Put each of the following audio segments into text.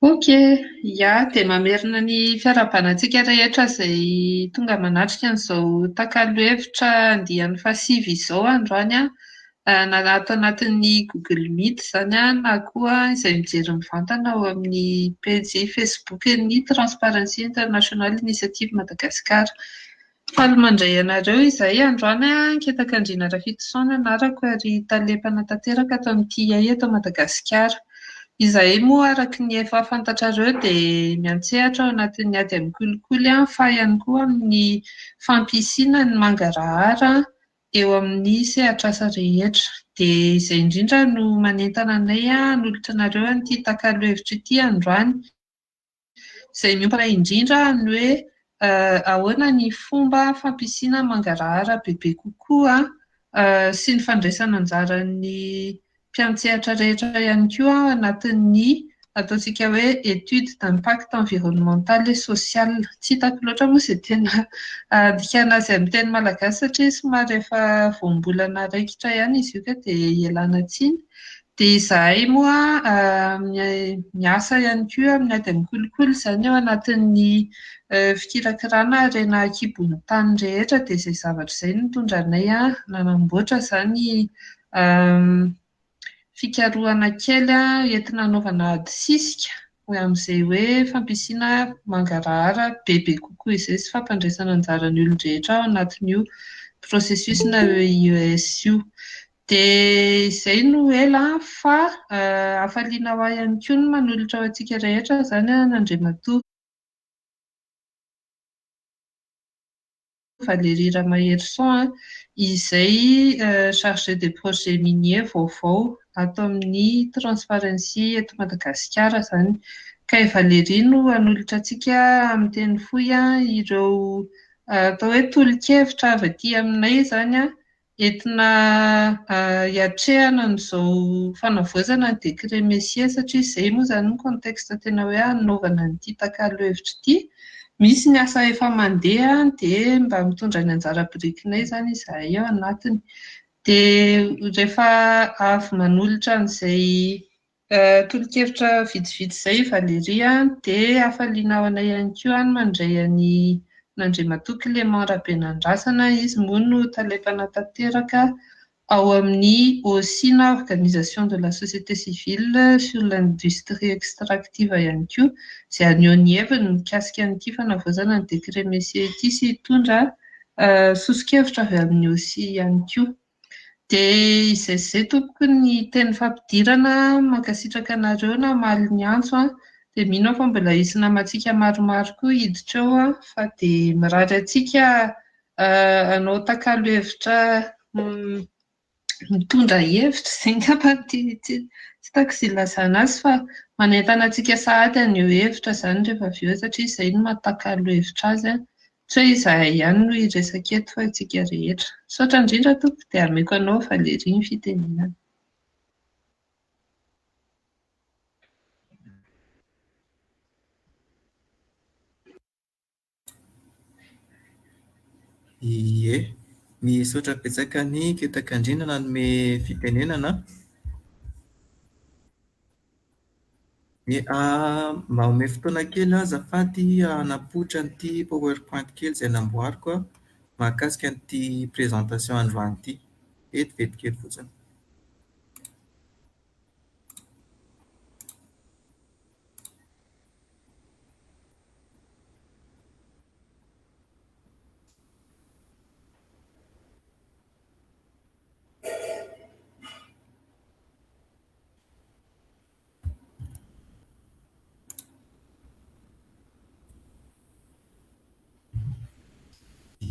Ok, dia mamerina ny fiarahabanantsika rehetra izay tonga manatrika an'izao takalo-hevitra andian'ny fasiva izao androany na ato anatin'ny Google Meet izany na koa izay mijery mivantana ao amin'ny pejy Facebook-ny Transparency International Initiative Madagascar. Faly mandray anareo izay androany an-ketaka-andriana Rafitosaona anarako ary talepana tanteraka ato amin'ity eto Madagasikara. Izahay moa araka ny efa fantatrareo dia miantsehatra ao anatin'ny ady amin'ny kolikoly fa ihany koa amin'ny fampisiana ny mangarahara eo amin'ny sehatr'asa rehetra. Dia izay indrindra no manentana anay hanolotra anareo an'ity takalo-hevitra ity androany, izay miompana indrindra ny hoe ahoana ny fomba fampisiana mangarahara bebe kokoa sy ny fandraisana anjaran'ny mpiantsehatra rehetra ihany koa anatin'ny ataontsika hoe étude d'impact environnemental et social. Tsy hitako loatra moa izay tena andikana azy amin'ny teny malagasy satria somary efa voambolana raikitra ihany izy io ka dia ialana tsiny. Dia izahay moa miasa ihany koa amin'ny ady amin'ny kolikoly izany ao anatin'ny fikirakirana rena kibon'ny tany rehetra dia izay zavatra izay no mitondra anay nanamboatra izany fikarohana kely entina anaovana ady sisika amin'izay hoe fampisiana mangarahara bebe kokoa izay sy fampandraisana anjaran'ny olon-drehetra ao anatin'io processus na EUS io. Dia izay no ela fa hafaliana ho ahy ihany koa no manolotra ho antsika rehetra izany n'Andriamatoa Valérie Ramaherson izay chargé de projet minier vaovao ato amin'ny Transparency eto Madagasikara izany. Ka i Valérie no hanolotra antsika amin'ny teny fohy ireo atao hoe tolo-kevitra avy aty aminay izany entina hiatrehana an'izao fanavaozana ny décret Messier satria izay moa izany ny contexte tena hoe hanaovana an'ity takalo-hevitra ity. Misy ny asa efa mandeha dia mba mitondra ny anjara birikinay izany izahay ao anatiny. Dia rehefa avy manolotra an'izay tolo-kevitra vitsivitsy izay Valérie dia hafaliana ao anay ihany koa ny mandray n'Andriamatoa Clément Rabenandrasana. Izy moa no talepana tanteraka ao amin'ny OSINA, Organisation de la Société Civile sur l'Industrie Extractive ihany koa, izay aneho ny heviny mikasika an'ity fanavaozana ny décret Messier ity sy hitondra sosokevitra avy amin'ny OSI ihany koa. Dia izay tompoko ny teny fampidirana mankasitraka anareo na maly ny antso dia mino fa mbola hisy namantsika maromaro koa hiditra eo fa dia mirary antsika hanao takalo-hevitra mitondra hevitra izay ngamba tsy taiko izay ilazana azy fa manentana antsika sahady aneo hevitra izany rehefa avy eo satria izay no mahatakalo-hevitra azy tsy hoe izahay ihany no hiresaka eto fa antsika rehetra. Misaotra indrindra tompoko dia ameko anao Valérie ny fitenenana. Ie, misaotra betsaka ny ketaka-andriana nanome fitenenana. Mba omey fotoana kely azafady hanapoitra an'ity PowerPoint kely izay namboariko mahakasika an'ity présentation androany ity. Vetivety kely fotsiny.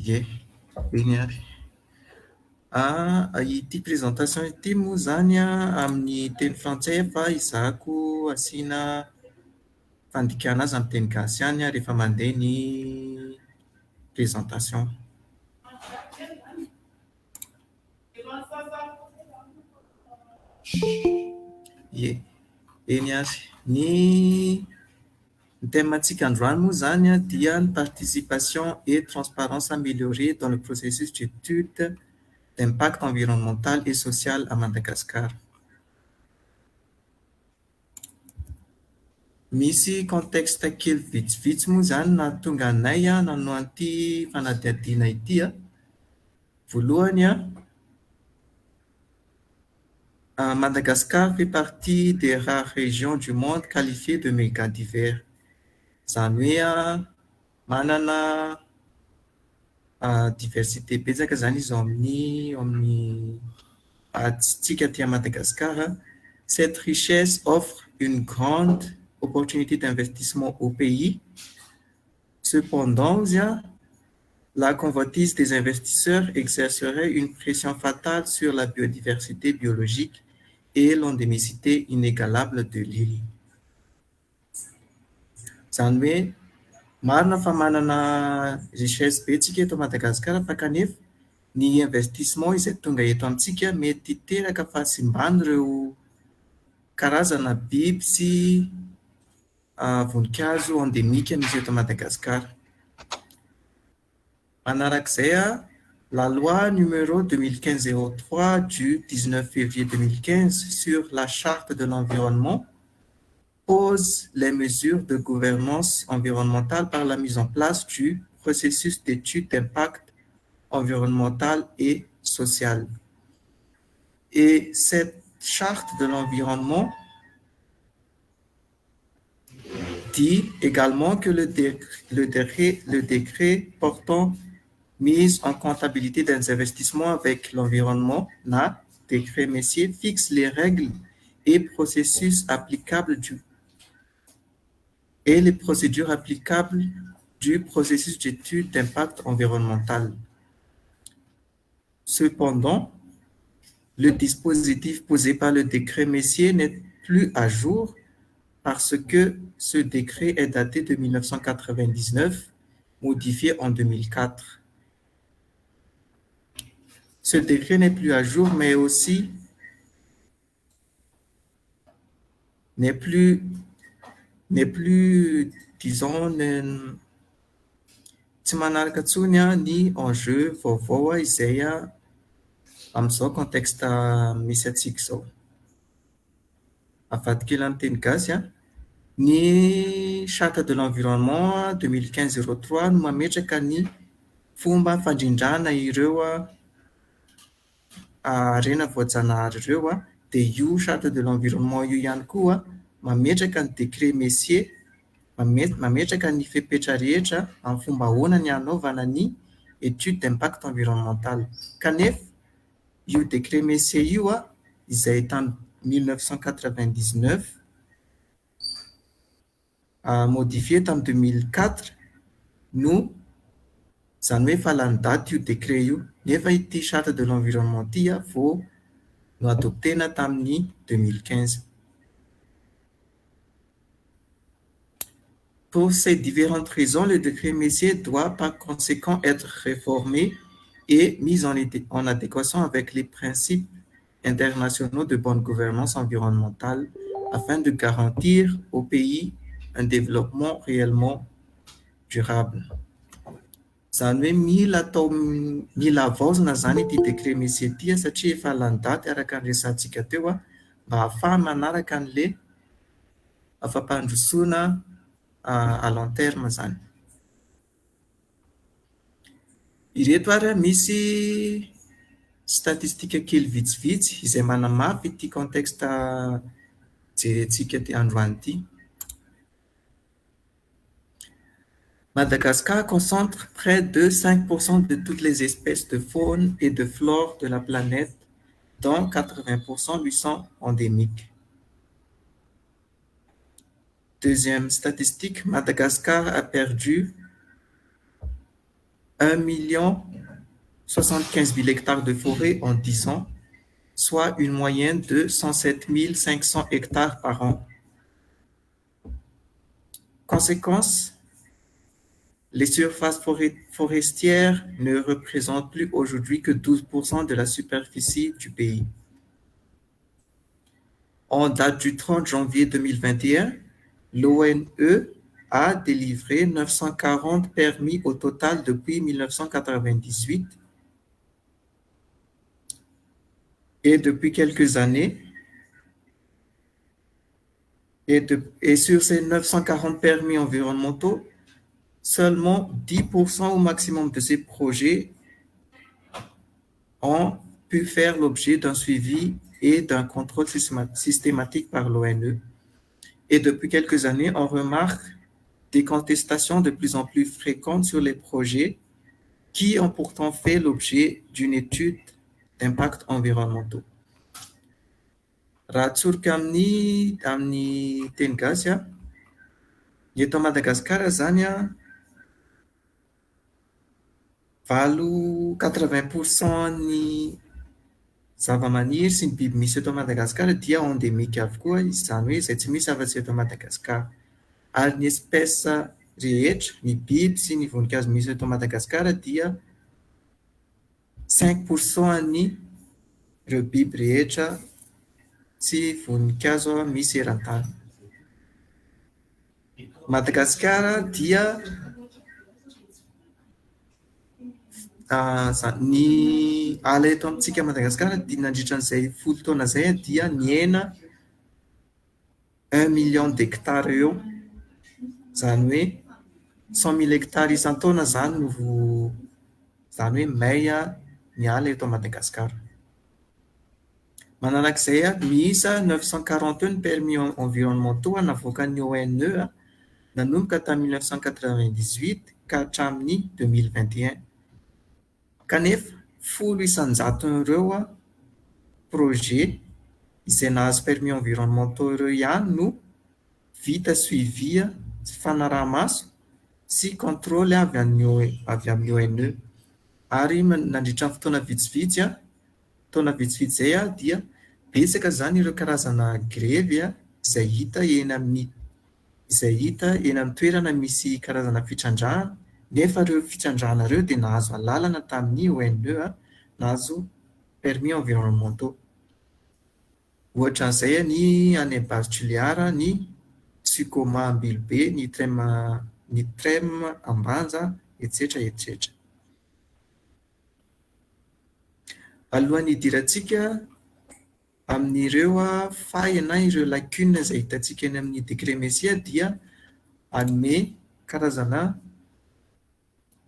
Ie, iny ary. Ity présentation ity moa izany amin'ny teny frantsay fa izahako asiana fandikana azy amin'ny teny gasy ihany rehefa mandeha ny présentation. Ie, eny ary. Ny thème-ntsika androany moa izany dia ny participation et transparence améliorée dans le processus d'étude d'impact environnemental et social à Madagascar. Misy contexte kely vitsivitsy moa zany nahatonga anay nanao an'ity fanadihadiana ity a. Voalohany Madagascar fait partie des rares régions du monde qualifiées de méga divers. Zany hoe manana diversité betsaka zany izy ao amin'ny tsika aty Madagascar. Cette richesse offre une grande opportunité d'investissement au pays. Cependant, la convoitise des investisseurs exercerait une pression fatale sur la biodiversité biologique et l'endémicité inégalable de l'île. Zany hoe marina fa manana richesse betsika eto Madagasikara fa kanefa ny investissement izay tonga eto amintsika mety hiteraka fahasimbany ireo karazana biby sy voninkazo endémique misy eto Madagasikara. Manarak'izay la loi numéro 2015-03 du 19 février 2015 sur la charte de l'environnement pose les mesures de gouvernance environnementale par la mise en place du processus d'étude d'impact environnemental et social. Et cette charte de l'environnement dit également que le décret portant mise en comptabilité des investissements avec l'environnement, NA, décret Messier, fixe les règles et processus applicables et les procédures applicables du processus d'étude d'impact environnemental. Cependant, le dispositif posé par le décret Messier n'est plus à jour parce que ce décret est daté de 1999, modifié en 2004. Ce décret n'est plus à jour, mais aussi n'est plus, disons, tsy manaraka intsony ny enjeu vaovao izay amin'izao contexte misy antsika izao. Avadikely amin'ny teny gasy ny charte de l'environnement 2015-03 no mametraka ny fomba fandrindrana ireo harena voajanahary ireo dia io charte de l'environnement io ihany koa mametraka ny décret Messier, mametraka ny fepetra rehetra amin'ny fomba ahoana ny hanaovana ny étude d'impact environnemental. Kanefa io décret Messier io izay tamin'ny 1999 modifié tamin'ny 2004 no zany hoe efa lany daty io décret io, nefa ity charte de l'environnement ity vao no adoptena tamin'ny 2015. Pour ces différentes raisons, le décret Messier doit par conséquent être réformé et mis en adéquation avec les principes internationaux de bonne gouvernance environnementale afin de garantir au pays un développement réellement durable. Zany hoe mila avaozana zany ity décret Messier ity satria efa lany daty araka ny resantsika teo mba hahafahana manaraka an'le afampandrosoana à long terme zany. Ireto ary misy statistika kely vitsivitsy izay manamafy ity contexte jerentsika ty androany ity. Madagascar concentre près de 5% de toutes les espèces de faune et de flore de la planète, dont 80% lui sont endémiques. Deuxième statistique, Madagascar a perdu 1,075 million hectares de forêt en 10 ans, soit une moyenne de 107 500 hectares par an. Conséquence, les surfaces forestières ne représentent plus aujourd'hui que 12% de la superficie du pays. En date du 30 janvier 2021, l'ONE a délivré 940 permis au total depuis 1998 et depuis quelques années, Et sur ces 940 permis environnementaux, seulement 10% au maximum de ces projets ont pu faire l'objet d'un suivi et d'un contrôle systématique par l'ONE. Et depuis quelques années, on remarque des contestations de plus en plus fréquentes sur les projets qui ont pourtant fait l'objet d'une étude d'impact environnementaux. Raha atsorika amin'ny teny gasy a, ny eto Madagasikara zany a, 80% ny zava-maniry sy ny biby misy eto Madagasikara dia endémique avokoa, izany hoe izay tsy misy afa-tsy eto Madagasikara. Ary ny espèce rehetra, ny biby sy ny voninkazo misy eto Madagasikara dia 5% ny ireo biby rehetra sy voninkazo misy eran-tany. Madagasikara dia ny ala eto amintsika Madagasikara dia nandritran'izay folo taona izay dia niena 1 million d'hectares eo. Zany hoe 100 000 hectares isan-taona zany hoe may ny ala eto Madagasikara. Manarak'izay miisa 941 permis environnementaux navoakan'ny ONE nanomboka tamin'ny 1998 ka hatramin'ny 2021. Kanefa 10 isan-jaton'ireo projet izay nahazo permis environnementaux ireo ihany no vita suivi fanaraha-maso sy contrôle avy amin'ny ONE. Ary nandritra ny fotoana vitsivitsy izay dia betsaka zany ireo karazana grevy izay hita eny amin'ny toerana misy karazana fitrandrahana, nefa ireo fitrandrahana ireo dia nahazo alalana tamin'ny ONE, nahazo permis environnementaux. Ohatra an'izay ny any Bartoliara, ny Tsikoma Ambilobe, ny Trem Ambanja, etc. etc. Alohan'ny hidirantsika amin'ireo failles na ireo lacune izay hitantsika eny amin'ny décret Messia dia hanome karazana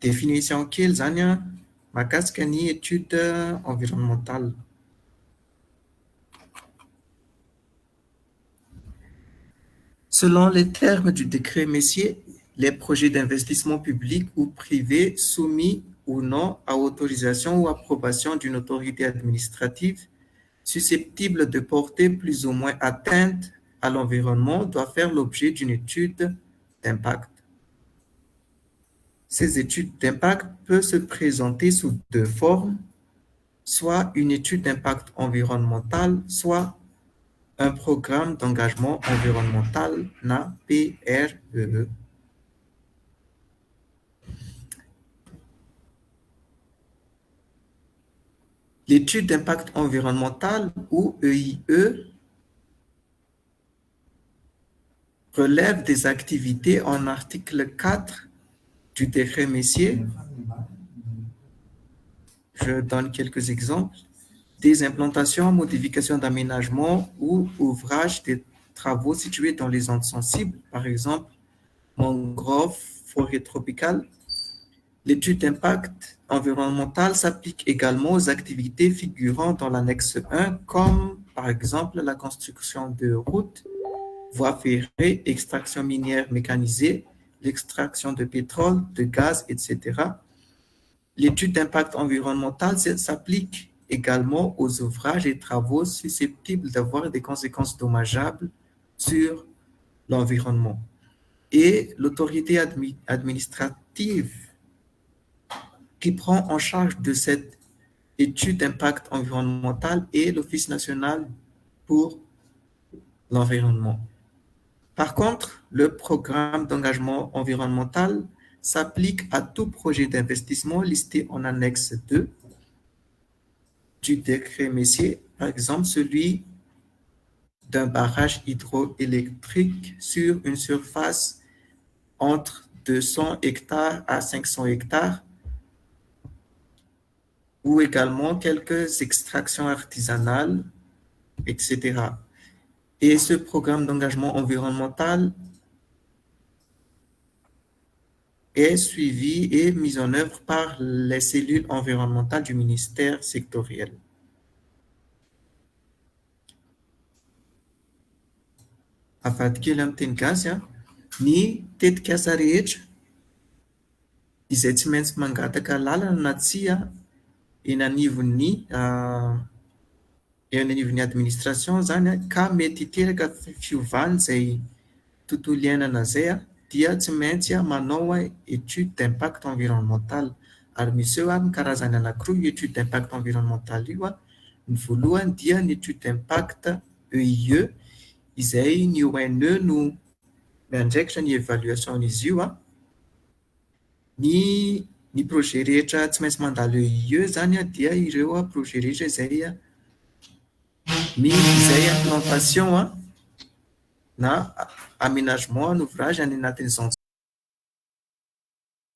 définition kely zany mahakasika ny étude environnementale. Selon les termes du décret Messier, les projets d'investissement public ou privé soumis ou non à autorisation ou approbation d'une autorité administrative susceptible de porter plus ou moins atteinte à l'environnement doivent faire l'objet d'une étude d'impact. Ces études d'impact peuvent se présenter sous deux formes, soit une étude d'impact environnemental, soit un programme d'engagement environnemental, PREE. L'étude d'impact environnemental, ou EIE, relève des activités en article 4 du décret Messier. Je donne quelques exemples. Des implantations, modifications d'aménagement ou ouvrages des travaux situés dans les zones sensibles, par exemple mangroves, forêts tropicales. L'étude d'impact environnemental s'applique également aux activités figurant dans l'annexe 1, comme par exemple la construction de routes, voies ferrées, extraction minière mécanisée, l'extraction de pétrole, de gaz, etc. L'étude d'impact environnemental s'applique également aux ouvrages et travaux susceptibles d'avoir des conséquences dommageables sur l'environnement. Et l'autorité administrative qui prend en charge de cette étude d'impact environnemental est l'Office national pour l'environnement. Par contre, le programme d'engagement environnemental s'applique à tout projet d'investissement listé en annexe 2 du décret Messier, par exemple celui d'un barrage hydroélectrique sur une surface entre 200 hectares à 500 hectares, ou également quelques extractions artisanales, etc. Et ce programme d'engagement environnemental est suivi et mis en œuvre par les cellules environnementales du ministère sectoriel. Avadika kely amin'ny teny gasy ny tetikasa rehetra izay tsy maintsy mangataka lalana na tsia eny anivon'ny administration zany ka mety hiteraka fiovana izay tontolo iainana zay dia tsy maintsy manao étude d'impact environnemental. Ary misy eo ny karazany anankiroa io étude d'impact environnemental io ny voalohany dia ny étude d'impact EIE izay ny ONE no miandraikitra ny évaluation izy io ny projet rehetra tsy maintsy mandalo EIE zany dia ireo projet rehetra izay implantation na aménagement en ouvrage any anatin'ny zone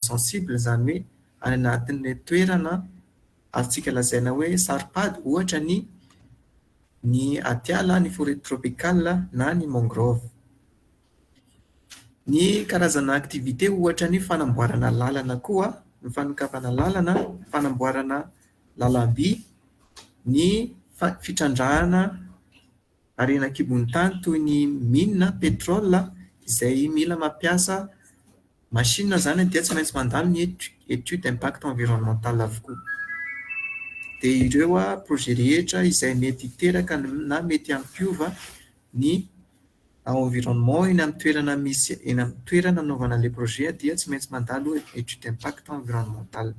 sensible zany hoe any anatin'ny toerana atsika lazaina hoe saripady ohatra ny atiala, ny forêt tropicale na ny mangrove. Ny karazana activité ohatra ny fanamboarana lalana koa, ny fanokafana lalana, fanamboarana lalam-by, ny fitrandrahana harena kibon'ny tany toy ny mine pétrole izay mila mampiasa machine zany dia tsy maintsy mandalo ny étude d'impact environnemental avokoa. Dia ireo projet rehetra izay mety hiteraka na mety hampiova ny environnement eny amin'ny toerana misy eny amin'ny toerana anaovana le projet dia tsy maintsy mandalo étude d'impact environnemental.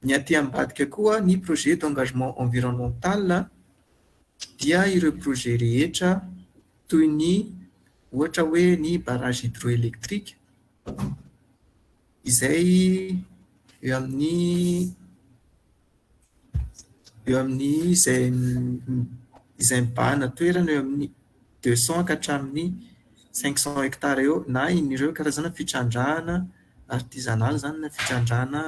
Ny aty ambadika koa ny projet d'engagement environnemental dia ireo projet rehetra toy ny ohatra hoe ny barrage hydroélectrique izay eo amin'ny izay mibahana toerana eo amin'ny 200 ka hatramin'ny 500 hectares eo na ireo karazana fitrandrahana artisanal zany na fitrandrahana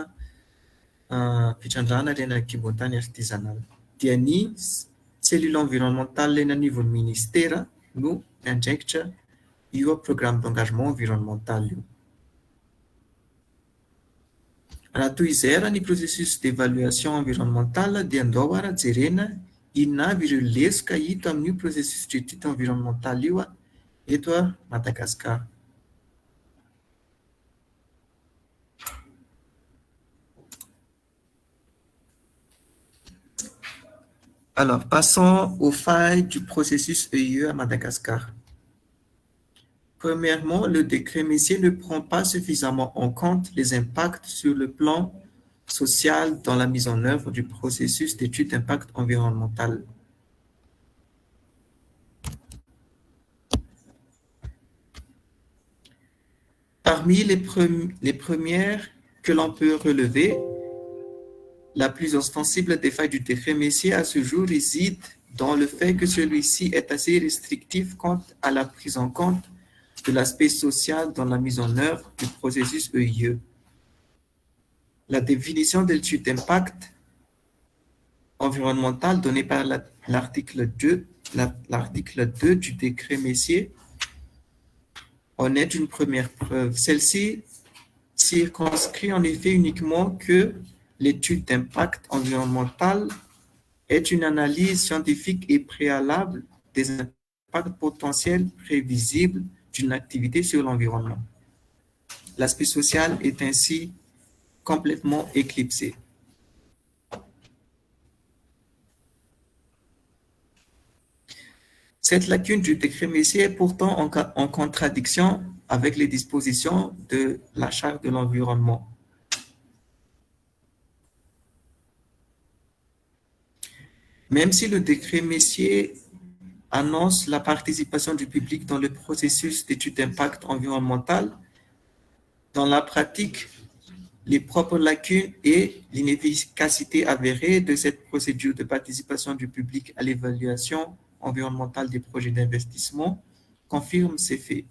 harena kibon-tany artisanal. Dia ny cellule environnementale eny anivon'ny ministère no miandraikitra io programme d'engagement environnemental io. Raha toy izay ny processus d'évaluation environnementale dia andao jerena inona avy ireo lesoka hita amin'io processus d'étude environnementale io eto Madagascar. Alors, passons aux failles du processus EIE à Madagascar. Premièrement, le décret Messier ne prend pas suffisamment en compte les impacts sur le plan social dans la mise en œuvre du processus d'étude d'impact environnemental. Parmi les premières que l'on peut relever, la plus ostensible des failles du décret Messier à ce jour réside dans le fait que celui-ci est assez restrictif quant à la prise en compte de l'aspect social dans la mise en œuvre du processus EIE. La définition de l'étude d'impact environnemental donnée par l'article 2 du décret Messier en est une première preuve. Celle-ci circonscrit en effet uniquement que l'étude d'impact environnemental est une analyse scientifique et préalable des impacts potentiels prévisibles d'une activité sur l'environnement. L'aspect social est ainsi complètement éclipsé. Cette lacune du décret Messier est pourtant en contradiction avec les dispositions de la Charte de l'environnement. Même si le décret Messier annonce la participation du public dans le processus d'étude d'impact environnemental, dans la pratique, les propres lacunes et l'inefficacité avérée de cette procédure de participation du public à l'évaluation environnementale des projets d'investissement confirment ces faits.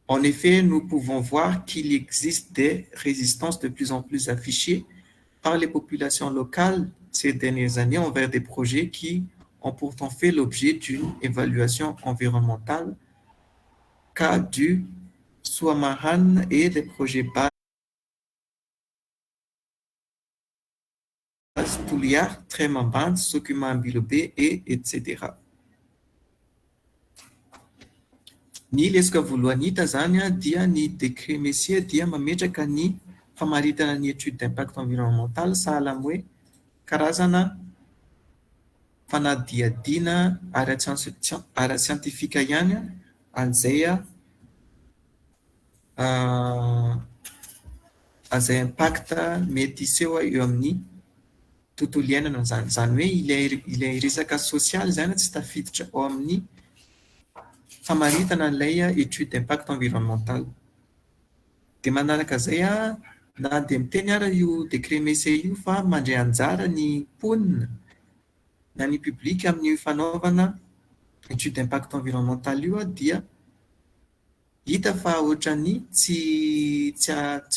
En effet, nous pouvons voir qu'il existe des résistances de plus en plus affichées par les populations locales ces dernières années envers des projets qui ont pourtant fait l'objet d'une évaluation environnementale, cas du Swamahan et des projets BAS, Tuliar, Tremamban, Sokuma Bilobe, et etc. Ny lesaka voalohany hita zany dia ny décret Messier dia mametraka ny famaritana ny étude d'impact environnemental sahala amin'ny hoe karazana fanadihadiana ara-siantifika ihany an'izay an'izay impact mety hiseho eo amin'ny tontolo iainana zany. Zany hoe ilay resaka sosialy zany tsy tafiditra ao amin'ny famaritana ilay étude d'impact environnemental. Dia manaraka izay na dia miteny ara io décret Messier io fa mandray anjara ny mponina na ny publika amin'ny fanaovana étude d'impact environnemental io dia hita fa ohatrany tsy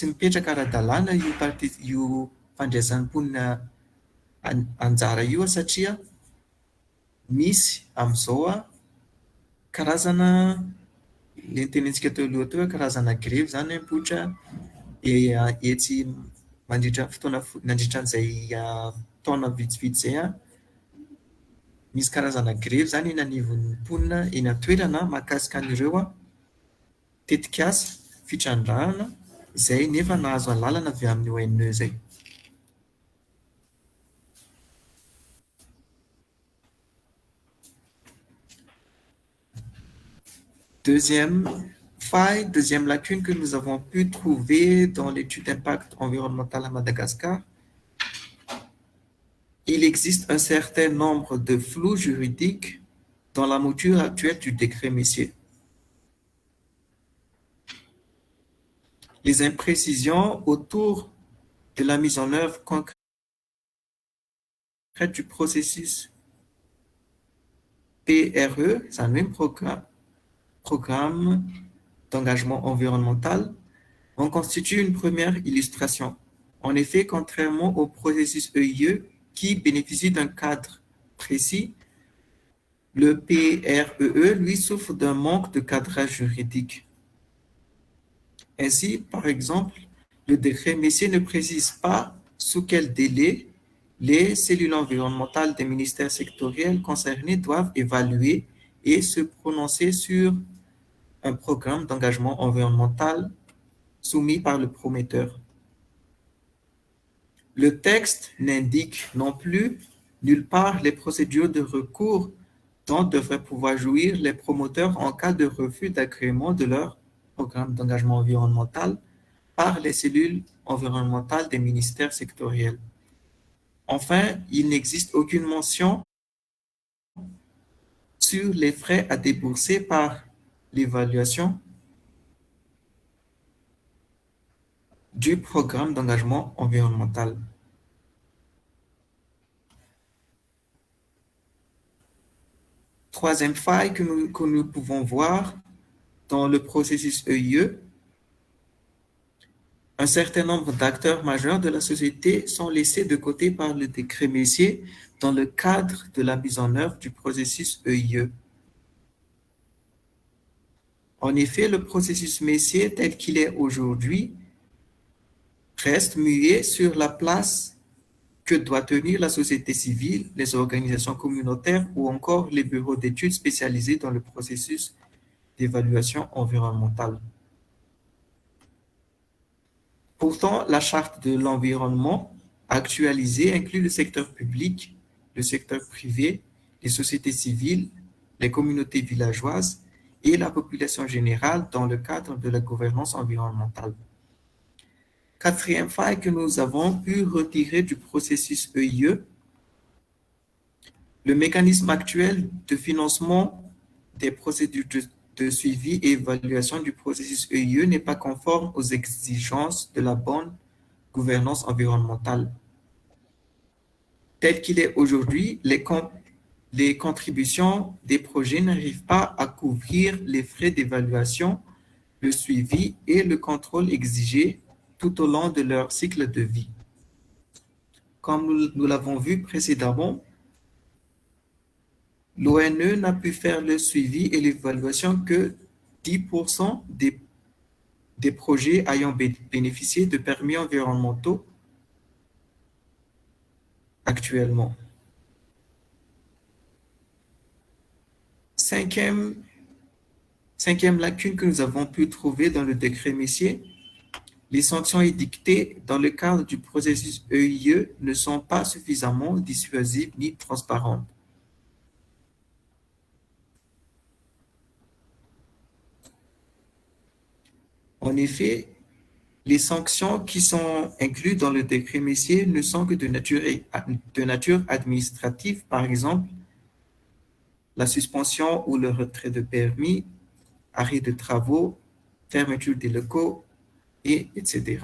mipetraka ara-dalàna io fandraisan'ny mponina anjara io satria misy amin'izao karazana le tenentsika teo aloha teo karazana grevy zany mipoitra etsy mandritra fotoana nandritran'izay taona vitsivitsy izay misy karazana grevy zany eny anivon'ny mponina eny an-toerana mahakasika an'ireo tetikasa fitrandrahana izay nefa nahazo alalana avy amin'ny ONE izay. Deuxième faille, deuxième lacune que nous avons pu trouver dans l'étude d'impact environnemental à Madagascar, il existe un certain nombre de flous juridiques dans la mouture actuelle du décret Messier. Les imprécisions autour de la mise en œuvre concrète du processus PRE, c'est un même programme d'engagement environnemental, en constitue une première illustration. En effet, contrairement au processus EIE qui bénéficie d'un cadre précis, le PREE, lui, souffre d'un manque de cadrage juridique. Ainsi, par exemple, le décret Messier ne précise pas sous quel délai les cellules environnementales des ministères sectoriels concernés doivent évaluer et se prononcer sur un programme d'engagement environnemental soumis par le prometteur. Le texte n'indique non plus nulle part les procédures de recours dont devraient pouvoir jouir les promoteurs en cas de refus d'agrément de leur programme d'engagement environnemental par les cellules environnementales des ministères sectoriels. Enfin, il n'existe aucune mention sur les frais à débourser par l'évaluation du programme d'engagement environnemental. Troisième faille que nous pouvons voir dans le processus EIE, un certain nombre d'acteurs majeurs de la société sont laissés de côté par le décret Messier dans le cadre de la mise en œuvre du processus EIE. En effet, le processus Messier tel qu'il est aujourd'hui reste muet sur la place que doit tenir la société civile, les organisations communautaires ou encore les bureaux d'études spécialisés dans le processus d'évaluation environnementale. Pourtant, la charte de l'environnement actualisée inclut le secteur public, le secteur privé, les sociétés civiles, les communautés villageoises et la population générale dans le cadre de la gouvernance environnementale. Quatrième faille que nous avons pu retirer du processus EIE, le mécanisme actuel de financement des procédures de suivi et évaluation du processus EIE n'est pas conforme aux exigences de la bonne gouvernance environnementale. Tel qu'il est aujourd'hui, les contributions des projets n'arrivent pas à couvrir les frais d'évaluation, le suivi et le contrôle exigés tout au long de leur cycle de vie. Comme nous l'avons vu précédemment, l'ONE n'a pu faire le suivi et l'évaluation que 10% des projets ayant bénéficié de permis environnementaux actuellement. Cinquième lacune que nous avons pu trouver dans le décret Messier, les sanctions édictées dans le cadre du processus EIE ne sont pas suffisamment dissuasives ni transparentes. En effet, les sanctions qui sont incluses dans le décret Messier ne sont que de nature administrative, par exemple, la suspension ou le retrait de permis, arrêt de travaux, fermeture des locaux, etc.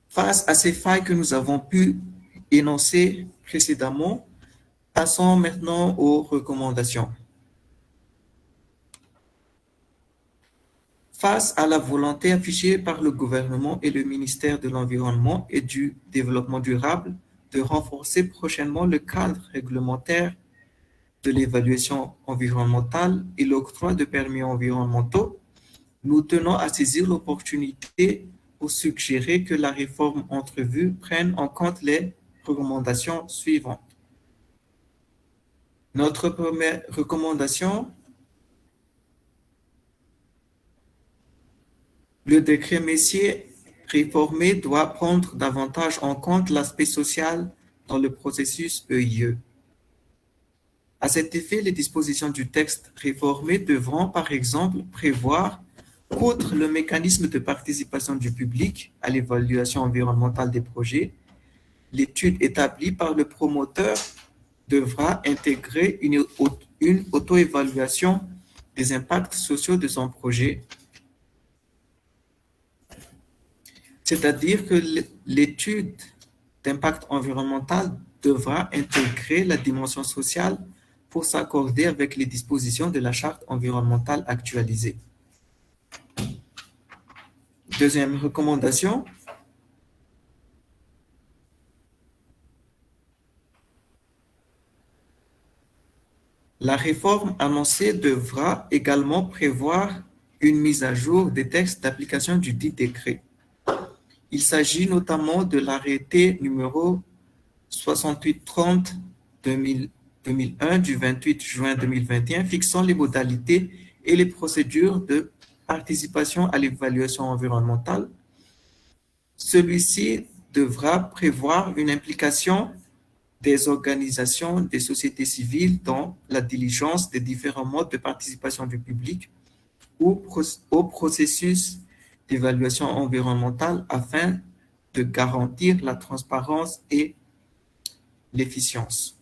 Face à ces failles que nous avons pu énoncer précédemment, passons maintenant aux recommandations. Face à la volonté affichée par le gouvernement et le ministère de l'Environnement et du Développement durable de renforcer prochainement le cadre réglementaire de l'évaluation environnementale et l'octroi de permis environnementaux, nous tenons à saisir l'opportunité pour suggérer que la réforme entrevue prenne en compte les recommandations suivantes. Notre première recommandation, le décret Messier réformé doit prendre davantage en compte l'aspect social dans le processus EIE. À cet effet, les dispositions du texte réformé devront, par exemple, prévoir qu'outre le mécanisme de participation du public à l'évaluation environnementale des projets, l'étude établie par le promoteur devra intégrer une auto-évaluation des impacts sociaux de son projet. C'est-à-dire que l'étude d'impact environnemental devra intégrer la dimension sociale pour s'accorder avec les dispositions de la charte environnementale actualisée. Deuxième recommandation, la réforme annoncée devra également prévoir une mise à jour des textes d'application du dit décret. Il s'agit notamment de l'arrêté numéro 6830-2001 du 28 juin 2021 fixant les modalités et les procédures de participation à l'évaluation environnementale. Celui-ci devra prévoir une implication des organisations des sociétés civiles dans la diligence des différents modes de participation du public au processus d'évaluation environnementale afin de garantir la transparence et l'efficience.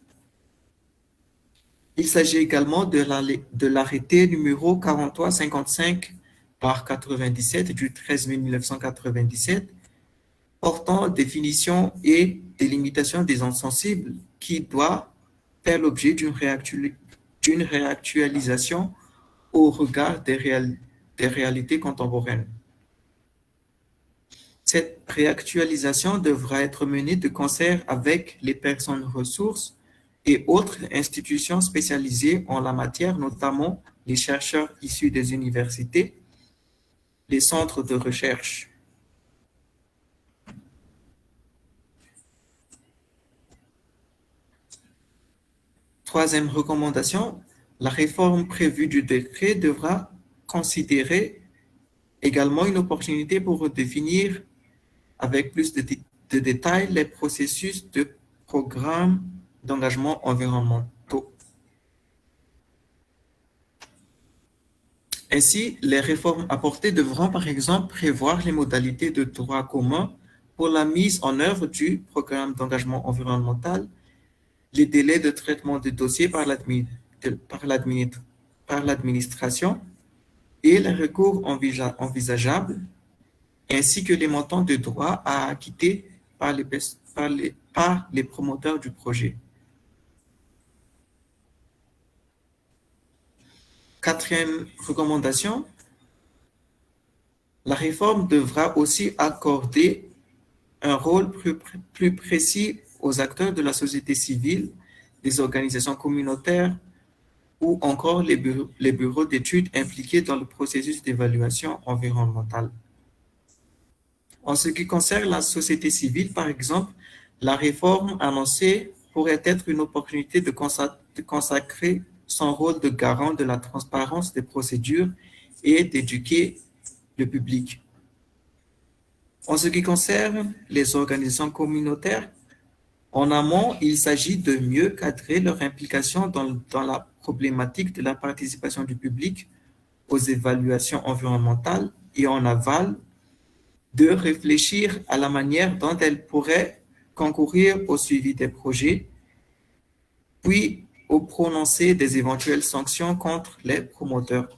Il s'agit également de l'arrêté numéro 4355 par 97 du 13 mai 1997 portant définition et délimitation des zones sensibles qui doit faire l'objet d'une réactualisation au regard des réalités contemporaines. Cette réactualisation devra être menée de concert avec les personnes ressources et autres institutions spécialisées en la matière, notamment les chercheurs issus des universités, les centres de recherche. Troisième recommandation, la réforme prévue du décret devra considérer également une opportunité pour redéfinir avec plus de détails les processus de programme d'engagement environnementaux. Ainsi, les réformes apportées devront par exemple prévoir les modalités de droit commun pour la mise en œuvre du programme d'engagement environnemental, les délais de traitement des dossiers par l'administration et les recours envisageables, ainsi que les montants de droits à acquitter par les promoteurs du projet. Quatrième recommandation, la réforme devra aussi accorder un rôle plus précis aux acteurs de la société civile, les organisations communautaires ou encore les bureaux d'études impliqués dans le processus d'évaluation environnementale. En ce qui concerne la société civile, par exemple, la réforme annoncée pourrait être une opportunité de consacrer son rôle de garant de la transparence des procédures et d'éduquer le public. En ce qui concerne les organisations communautaires, en amont, il s'agit de mieux cadrer leur implication dans la problématique de la participation du public aux évaluations environnementales et en aval, de réfléchir à la manière dont elles pourraient concourir au suivi des projets, puis au prononcé des éventuelles sanctions contre les promoteurs.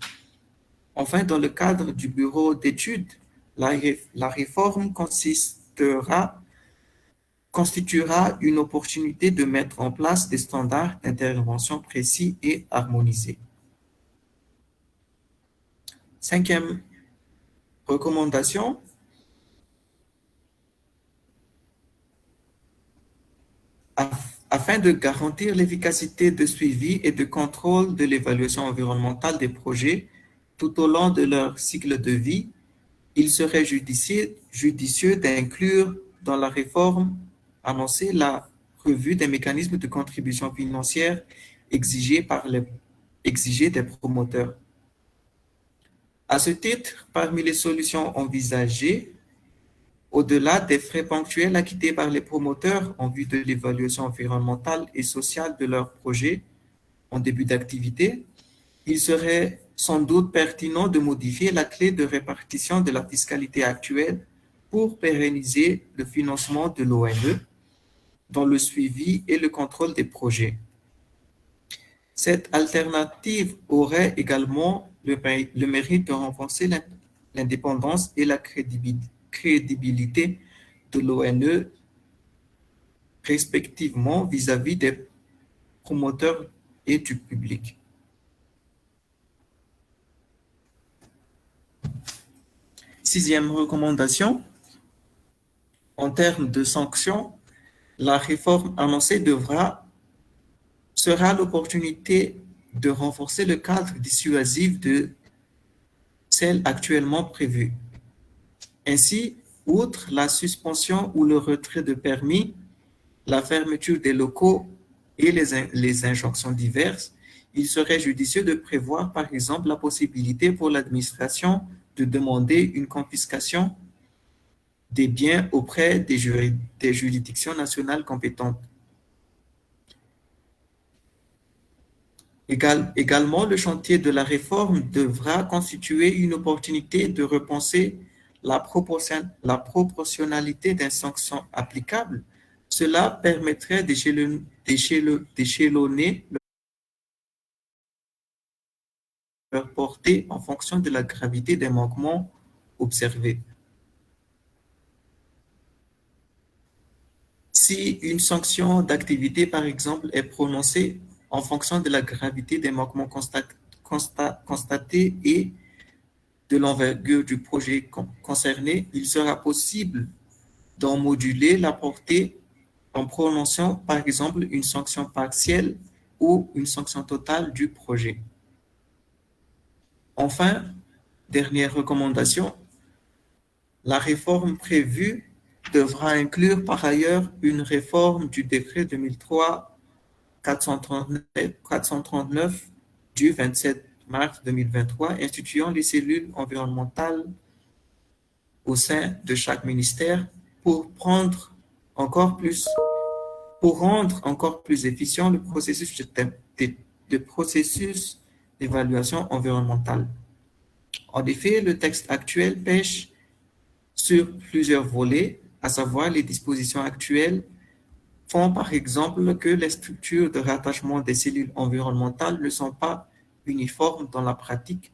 Enfin, dans le cadre du bureau d'études, la réforme constituera une opportunité de mettre en place des standards d'intervention précis et harmonisés. Cinquième recommandation, afin de garantir l'efficacité de suivi et de contrôle de l'évaluation environnementale des projets tout au long de leur cycle de vie, il serait judicieux d'inclure dans la réforme annoncée la revue des mécanismes de contribution financière exigés des promoteurs. À ce titre, parmi les solutions envisagées, au-delà des frais ponctuels acquittés par les promoteurs en vue de l'évaluation environnementale et sociale de leur projet en début d'activité, il serait sans doute pertinent de modifier la clé de répartition de la fiscalité actuelle pour pérenniser le financement de l'ONE dans le suivi et le contrôle des projets. Cette alternative aurait également le mérite de renforcer l'indépendance et la crédibilité de l'ONE, respectivement vis-à-vis des promoteurs et du public. Sixième recommandation, en termes de sanctions, la réforme annoncée sera l'opportunité de renforcer le cadre dissuasif de celle actuellement prévue. Ainsi, outre la suspension ou le retrait de permis, la fermeture des locaux et les injonctions diverses, il serait judicieux de prévoir, par exemple, la possibilité pour l'administration de demander une confiscation des biens auprès des juridictions nationales compétentes. Également, le chantier de la réforme devra constituer une opportunité de repenser la proportionnalité des sanctions applicables. Cela permettrait d'échelonner leur portée en fonction de la gravité des manquements observés. Si une sanction d'activité, par exemple, est prononcée en fonction de la gravité des manquements constatés et de l'envergure du projet concerné, il sera possible d'en moduler la portée en prononçant, par exemple, une sanction partielle ou une sanction totale du projet. Enfin, dernière recommandation, la réforme prévue devra inclure par ailleurs une réforme du décret 2003-439 du 27 mars 2023 instituant les cellules environnementales au sein de chaque ministère pour rendre encore plus efficient le processus d'évaluation environnementale. En effet, le texte actuel pêche sur plusieurs volets, à savoir les dispositions actuelles font par exemple que les structures de rattachement des cellules environnementales ne sont pas uniformes dans la pratique,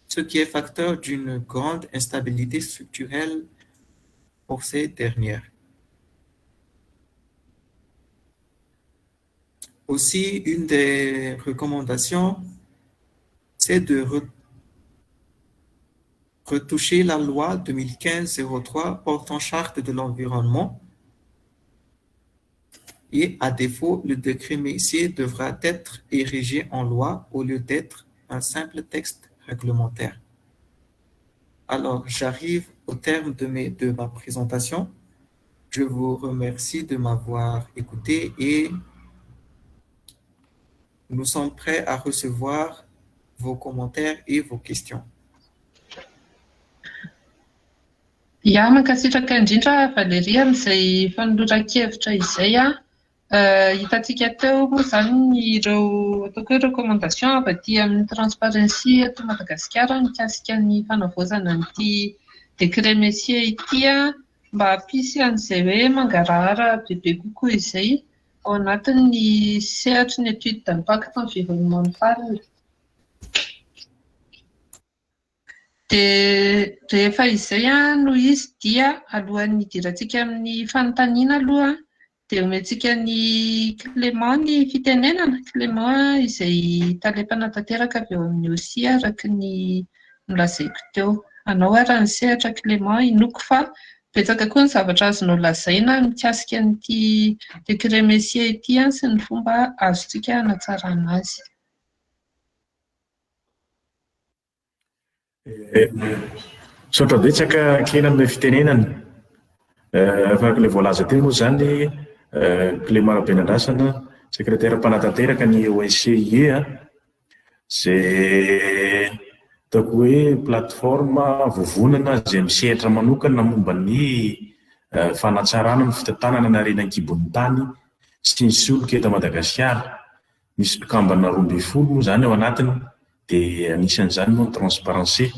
ce qui est facteur d'une grande instabilité structurelle pour ces dernières. Aussi, une des recommandations, c'est de retoucher la loi 2015-03 portant charte de l'environnement Et à défaut, le décret Messier devra être érigé en loi au lieu d'être un simple texte réglementaire. Alors, j'arrive au terme de ma présentation. Je vous remercie de m'avoir écouté et nous sommes prêts à recevoir vos commentaires et vos questions. Ia, mankasitraka indrindra Valeria amin'izay fanoloran-kevitra izay a. Hitantsika teo moa izany ireo ataoko hoe rekomandation avy aty amin'ny transparency eto Madagasikara mikasika ny fanavaozana an'ity décret Messier ity a, mba hampisy an'izay hoe mangarahara bebe kokoa izay ao anatin'ny sehatry ny étude d'impact environnemental. Dia rehefa izay no izy dia alohan'ny hidirantsika amin'ny fanontaniana aloha dia omentsika ny Clément ny fitenenana. Clément izay talepana tanteraka avy eo amin'ny OSI araka ny nolazaiko teo. Anao ara ny sehatra Clément, inoko fa betsaka koa ny zavatra azonao lazaina mikasika an'ity décret Messier ity sy ny fomba azontsika hanatsarana azy. Saotra betsaka kely amin'ny fitenenana. Fa ilay voalaza teo moa zany Clément Rabenandrasana, sekretera mpanatanteraka ny OSCE izay ataoko hoe plateforme vovonana izay misehatra manokana momba ny fanatsarana ny fitantanana ny harenan-kibon'ny tany sy ny solika eto Madagasikara. Misy tokambana 12 moa zany ao anatiny dia anisan'izany moa ny transparency.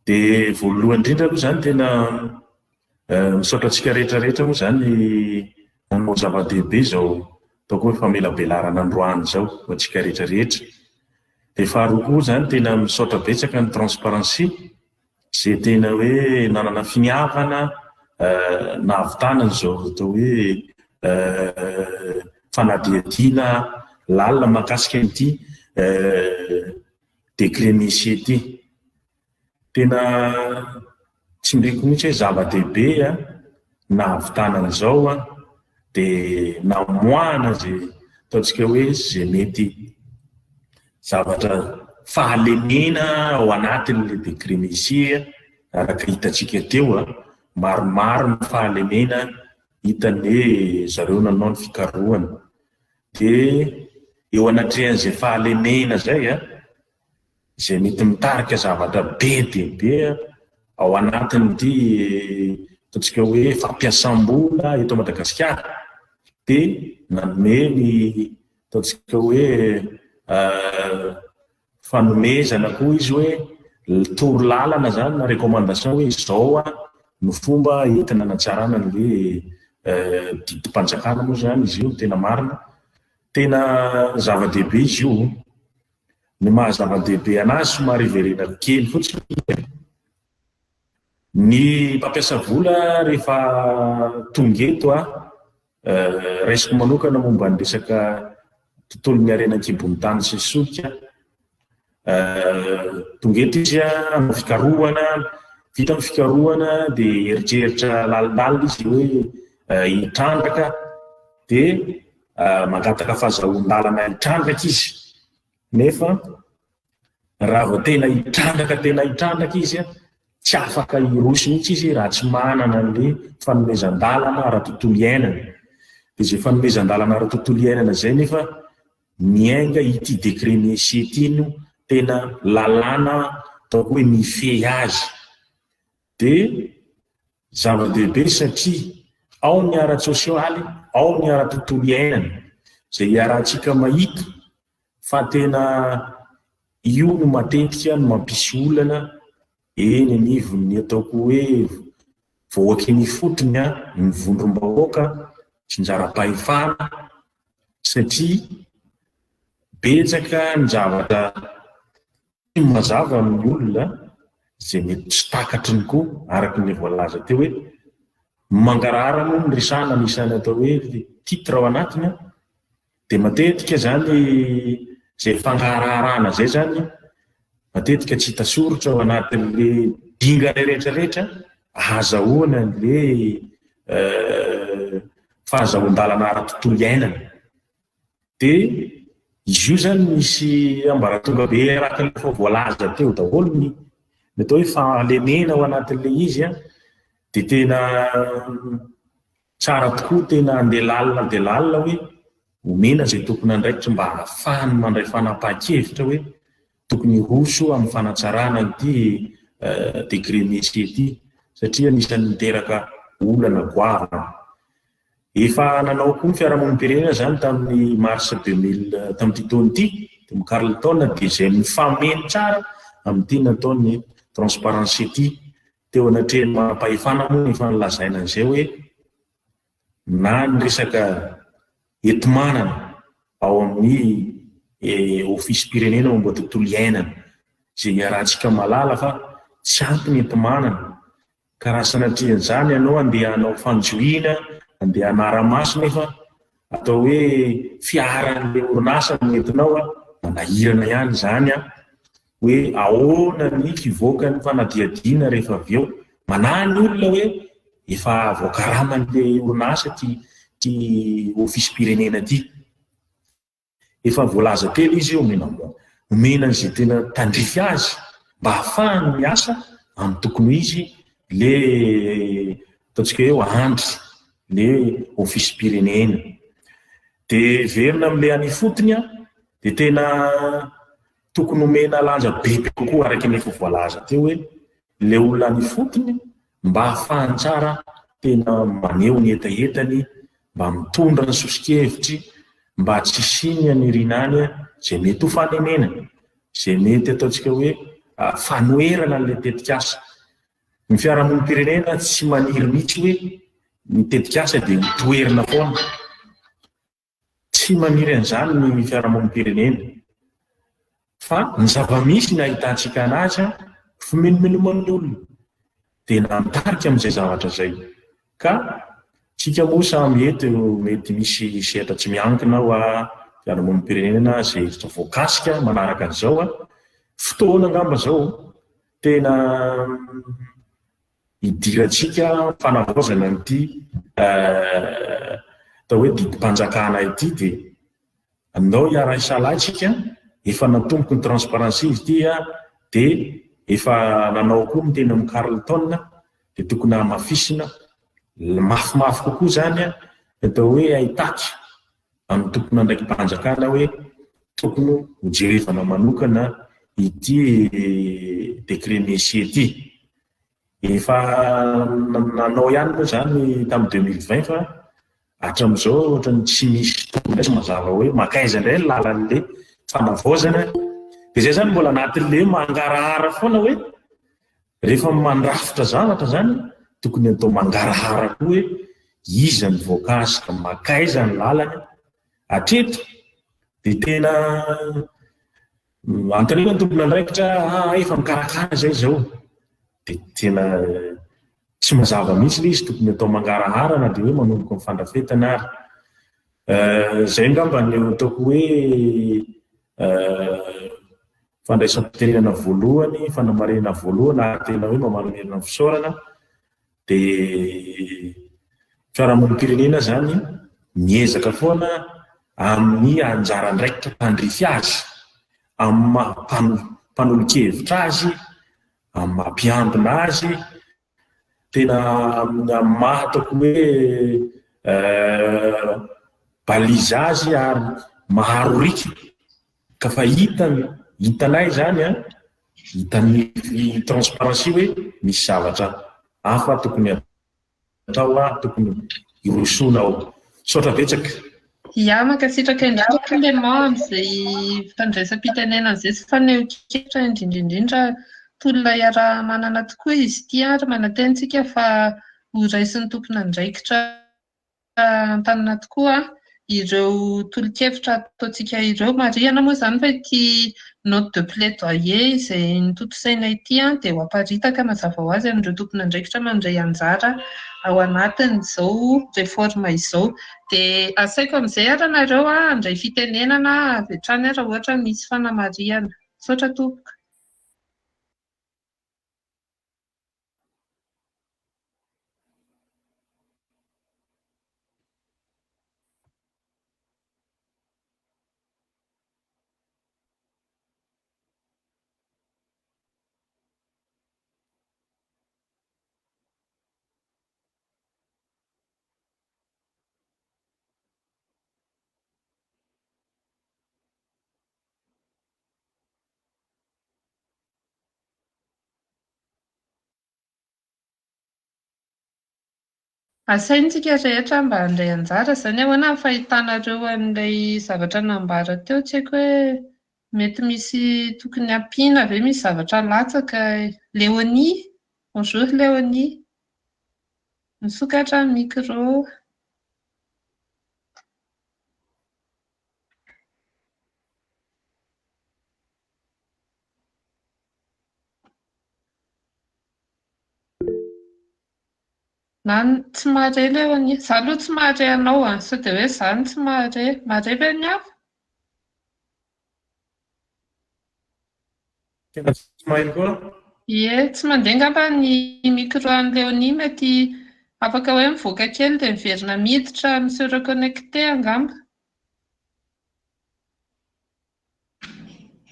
Dia voalohany indrindra aloha zany tena misaotra antsika rehetrarehetra moa zany nanao zava-dehibe zao ataoko hoe famelabelarana androany zao ho antsika rehetrarehetra. Dia faharoa koa zany tena misaotra betsaka ny transparency izay tena hoe nanana finiavana nahavitanana zao atao hoe fanadihadiana lalina mahakasika an'ity décret Messier ity. Tena tsy mireko mihitsy hoe zava-dehibe nahavitanana zao dia namoahana zay ataontsika hoe zay mety zavatra fahalemena ao anatin'ilay décret Messier araka hitantsika teo maromaro ny fahalemena hitany hoe zareo nanao ny fikarohana. Dia eo anatrehan'izay fahalemena zay izay mety mitarika zavatra be dia be ao anatin'ity ataontsika hoe fampiasam-bola eto Madagasikara dia nanome ny ataontsika hoe fanomezana koa izy hoe toro lalana zany na rekomandation hoe izao no fomba entina hanatsarana an'ilay didim-panjakana moa zany izy io tena marina. Tena zava-dehibe izy io. Ny maha zava-dehibe anazy somary iverenako kely fotsiny ny mpampiasa vola rehefa tonga eto raisiko manokana momba ny resaka tontolon'ny harenan-kibon'ny tany sy solika. Tonga eto izy amin'ny fikarohana, vita amin'ny fikarohana dia eritreritra lalindalina izy hoe hitrandraka dia mangataka fahazahoan-dalana hitrandraka izy. Nefa raha vao tena hitrandraka izy tsy afaka hirosy mihitsy izy raha tsy manana an'ilay fanomezan-dalana ara-tontolo iainana. Dia izay fanomezan-dalana ara-tontolo iainana izay nefa miainga ity décret Messier ity no tena lalàna ataoko hoe mifehy azy. Dia zava-dehibe satria ao ny ara-tsosialy, ao ny ara-tontolo iainana izay iarahantsika mahita fa tena io no matetika no mampisy olana eny anivon'ny ataoko hoe voaky ny fotony ny vondrom-bahoaka sy njara-pahefana satria betsaka ny zavatra mazava amin'ny olona izay mety tsy takatry ny koa araka ny voalaza teo hoe mangarahara moa ny resana anisany atao hoe titre ao anatiny dia matetika zany izay fangaraharaana zay zany matetika tsy hita soritra ao anatin'ilay dingana rehetrarehetra ahazahoana an'ilay fahazahoan-dalana ara-tontolo iainana. Dia izy io zany misy ambaratonga be araka ny efa voalaza teo daholo ny atao hoe fahalemena ao anatin'ilay izy a, dia tena tsara tokoa, tena andeha lalina hoe omena izay tokony andraikitra mba ahafahany mandray fanapahan-kevitra hoe tokony roso amin'ny fanatsarana ity degré métier ity, satria anisany miteraka olana goavana. Efa nanao koa ny fiarahamonim-pirenena zany tamin'ny mars 2000 tamin'ity taona ity, dia Carleton dia izay mifameno tsara amin'ity nataony transparence ity teo anatrehany mampahefana moa efa nilazaina an'izay hoe na ny resaka entimanana ao amin'ny ofisym-pirenena momba tontolo iainana izay iarahantsika malala fa tsy ampy ny entimanana, ka raha sanatrian'izany ianao andeha hanao fanjoina, andeha hanara-maso nefa atao hoe fiaran'ilay orinasa no entinao a, manahirana ihany izany a hoe ahoana ny fivoaka ny fanadiadiana rehefa avy eo manahany olona hoe efa voakaraman'ilay orinasa ty ofisym-pirenena ity. Efa voalaza telo izy io omena izay tena tandrify azy mba hahafahany miasa amin'ny tokony izy le ataontsika hoe andry le ofisym-pirenena. Dia verina amin'ilay any fotony a, dia tena tokony omena lanja bebe kokoa araka ny efa voalaza teo hoe le olona any fotony mba hahafahany tsara tena maneho ny etaetany, mba mitondra ny sosikevitry, mba tsy siny any rinany izay mety ho fanemenana, izay mety ataontsika hoe fanoerana n'ilay tetikasa. Ny fiarahamonim-pirenena tsy maniry mihitsy hoe ny tetikasa dia toerina foana, tsy maniry an'izany ny fiarahamonim-pirenena, fa ny zava-misy ny ahitantsika anazy fimenomenomany olona dia natarika amin'izay zavatra izay. Ka tsika moa samy mety misy sehatra tsy miankina ao fiarahamonim-pirenena izay voakasika manaraka an'izao a, fotoana angamba zao tena hidirantsika fanavaozana n'ity atao hoe didim-panjakana ity. Dia aminao iara-isalaitsika efa natomboky ny transparence izy ity a, dia efa nanao koa ny teny amin'ny Carleton dia tokony hamafisina mafimafy kokoa zany a, atao hoe ahitaky amin'ny tokony andraiki-panjakana hoe tokony hojerevana manokana ity décret métier ity. Efa nanao ihany moa zany tamin'ny 2020 fa hatramin'izao ohatrany tsy misy tokony tsy mazava hoe makaiza indray ny lalan'le fanavaozana. Dia izay zany mbola anatin'le mangarahara foana hoe rehefa mandrafitra zavatra zany tokony atao mangarahara koa hoe iza ny voakasika, makaiza ny lalana hatreto. Dia tena antanina ny tompony andraikitra efa mikarakara zay zao, dia tena tsy mazava mihitsy ilay izy, tokony atao mangarahara na dia hoe manomboka ny fandrafetana ary. Izay ngamba ny ataoko hoe fandraisam-pitenenana voalohany, fanamarenana voalohany ary tena hoe mamamerina ny fisaorana. Dia fiarahamonim-pirenena zany miezaka foana amin'ny anjara andraikitra mpandrify azy, amin'ny mpanolon-kevitra azy, amin'ny mampiambina azy, tena mahataoko hoe baliza azy ary maharorika. Ka fa hitanay zany a, hitan'ny transparence hoe misy zavatra hafa tokony atao, tokony hirosona ao. Saotra betsaka. Ia, mankasitraka indrindra Clément amin'izay fandraisam-pitenenana izay sy faneho-kevitra indrindra tolona iara-manana tokoa izy ity ary manantentsika fa ho raisin'ny tompony andraikitra an-tanana tokoa ireo tolo-kevitra ataontsika ireo. Marihana moa izany fa ity note de plaidoyer izay notontosaina ity dia ho aparitaka mazava ho azy amin'ireo tompony andraikitra mandray anjara ao anatin'izao réforme izao. Dia asaiko amin'izay ary nareo handray fitenenana avy hatrany raha ohatra misy fanamariana. Saotra tompoko. Asaintsika rehetra mba handray anjara izany ahoana ny fahitanareo an'ilay zavatra nambara teo, tsy haiko hoe mety misy tokony ampiana ve misy zavatra latsaka. Léonie, bonjour Léonie, misokatra ny micro. Na tsy mahare Léonie, izaho aloha tsy mahare anao sao dia hoe izaho no tsy mahare. Mahare ve ny hafa? Tena tsy maheno koa? Ie, tsy mandeha ngamba ny micro an'i Léonie, mety afaka hoe mivoaka kely dia miverina miditra monsieur reconnecté angamba.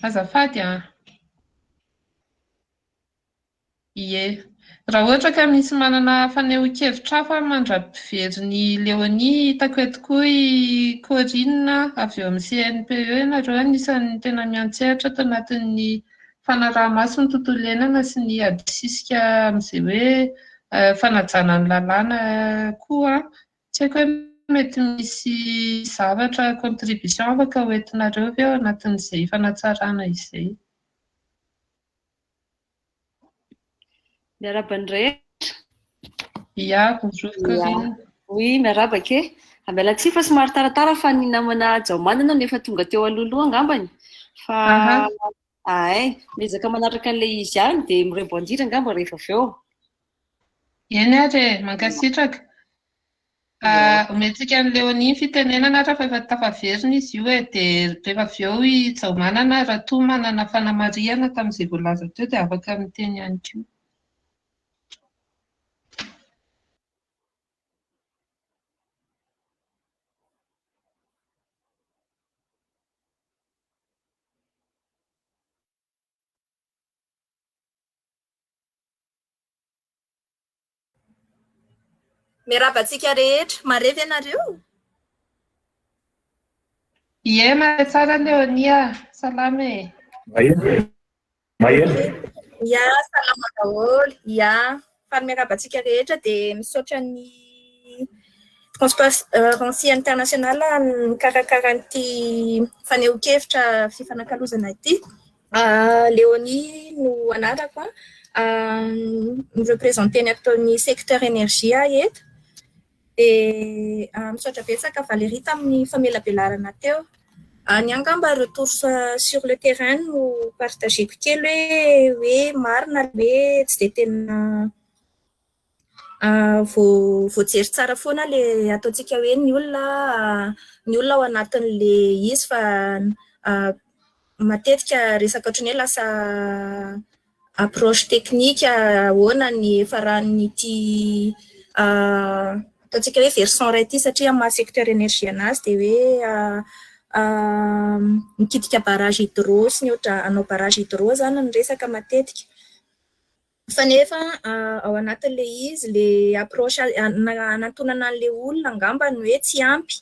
Azafady an. Ie, raha ohatra ka misy manana fanehoan-kevitra hafa mandra-piveriny Léonie, hitako eto koa i Corinne avy eo amin'ny CNPE ianareo anisan'ny tena miantsehatra tao anatin'ny fanaraha-maso ny tontolo iainana sy ny adisisika amin'izay hoe fanajana ny lalàna koa. Tsy haiko hoe mety misy zavatra contribution afaka hoentinareo ve ao anatin'izay fanatsarana izay. Miaraba indray. Ia, bonjour Corinne. Oui, miaraba ke. Miala tsia fa somary taratara fa ny namana Jaomanana nefa tonga teo alohaloha angambany. Fa mezaka manaraka an'ilay izy ihany dia mirebondira angamba rehefa avy eo. Eny ary mankasitraka. Omentsika ny Léonie fitenenana raha fa efa tafaverina izy io dia rehefa avy eo i Jaomanana raha toa manana fanamariana tamin'izay voalaza teo dia afaka miteny ihany koa. Miaraba antsika rehetra, marevy ianareo? Ie, mahare tsara Léonie, salama e. Maheno. Ia, salama daholo. Ia, fa miaraba antsika rehetra dia misaotra ny Transparency International mikarakara an'ity fanehoan-kevitra fifanankalozana ity. Léonie no anarako mirepresenteny ataon'ny secteur énergie eto. Dia misaotra betsaka Valérie tamin'ny famelabelarana teo. Ny angamba retour sur le terrain no partageko kely hoe marina hoe tsy dia tena voajery tsara foana le ataontsika hoe ny olona ao anatin'le izy fa matetika resaka ohatran'ny hoe lasa approche technique ahoana ny faran'ity ataontsika hoe version iray ity satria maha secteur énergie anazy dia hoe mikitika barrage hydro sy ny ohatra anao barrage hydro zany ny resaka matetika. Fa nefa ao anatin'le izy le approche nantonana an'le olona angamba ny hoe tsy ampy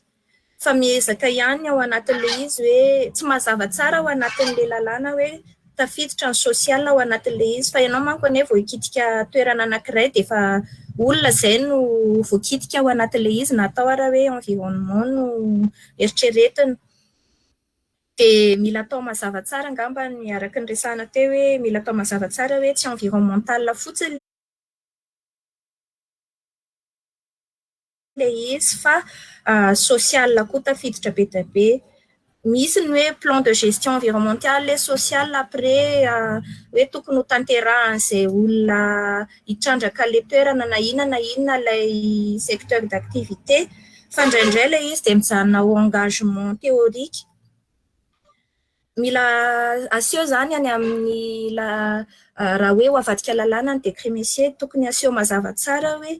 fa miezaka ihany ao anatin'le izy hoe tsy mazava tsara ao anatin'le lalàna hoe tafiditra ny social ao anatin'le izy fa ianao manko ane vao hikitika toerana anankiray dia efa olona izay no voakitika ao anatin'le izy natao ara hoe environnement no eritreretina. Dia mila atao mazava tsara angamba ny araka ny resahana teo hoe mila atao mazava tsara hoe tsy environnemental fotsiny le izy fa social koa tafiditra be dia be. Misy ny hoe plan de gestion environnementale et sociale après hoe tokony ho tanterahan'izay olona hitrandraka le toerana na inona ilay secteur d'activité fa indraindray ilay izy dia mijanona ao engagement théorique. Mila aseho zany any amin'ny raha hoe ho avadika lalàna ny décret messier tokony aseho mazava tsara hoe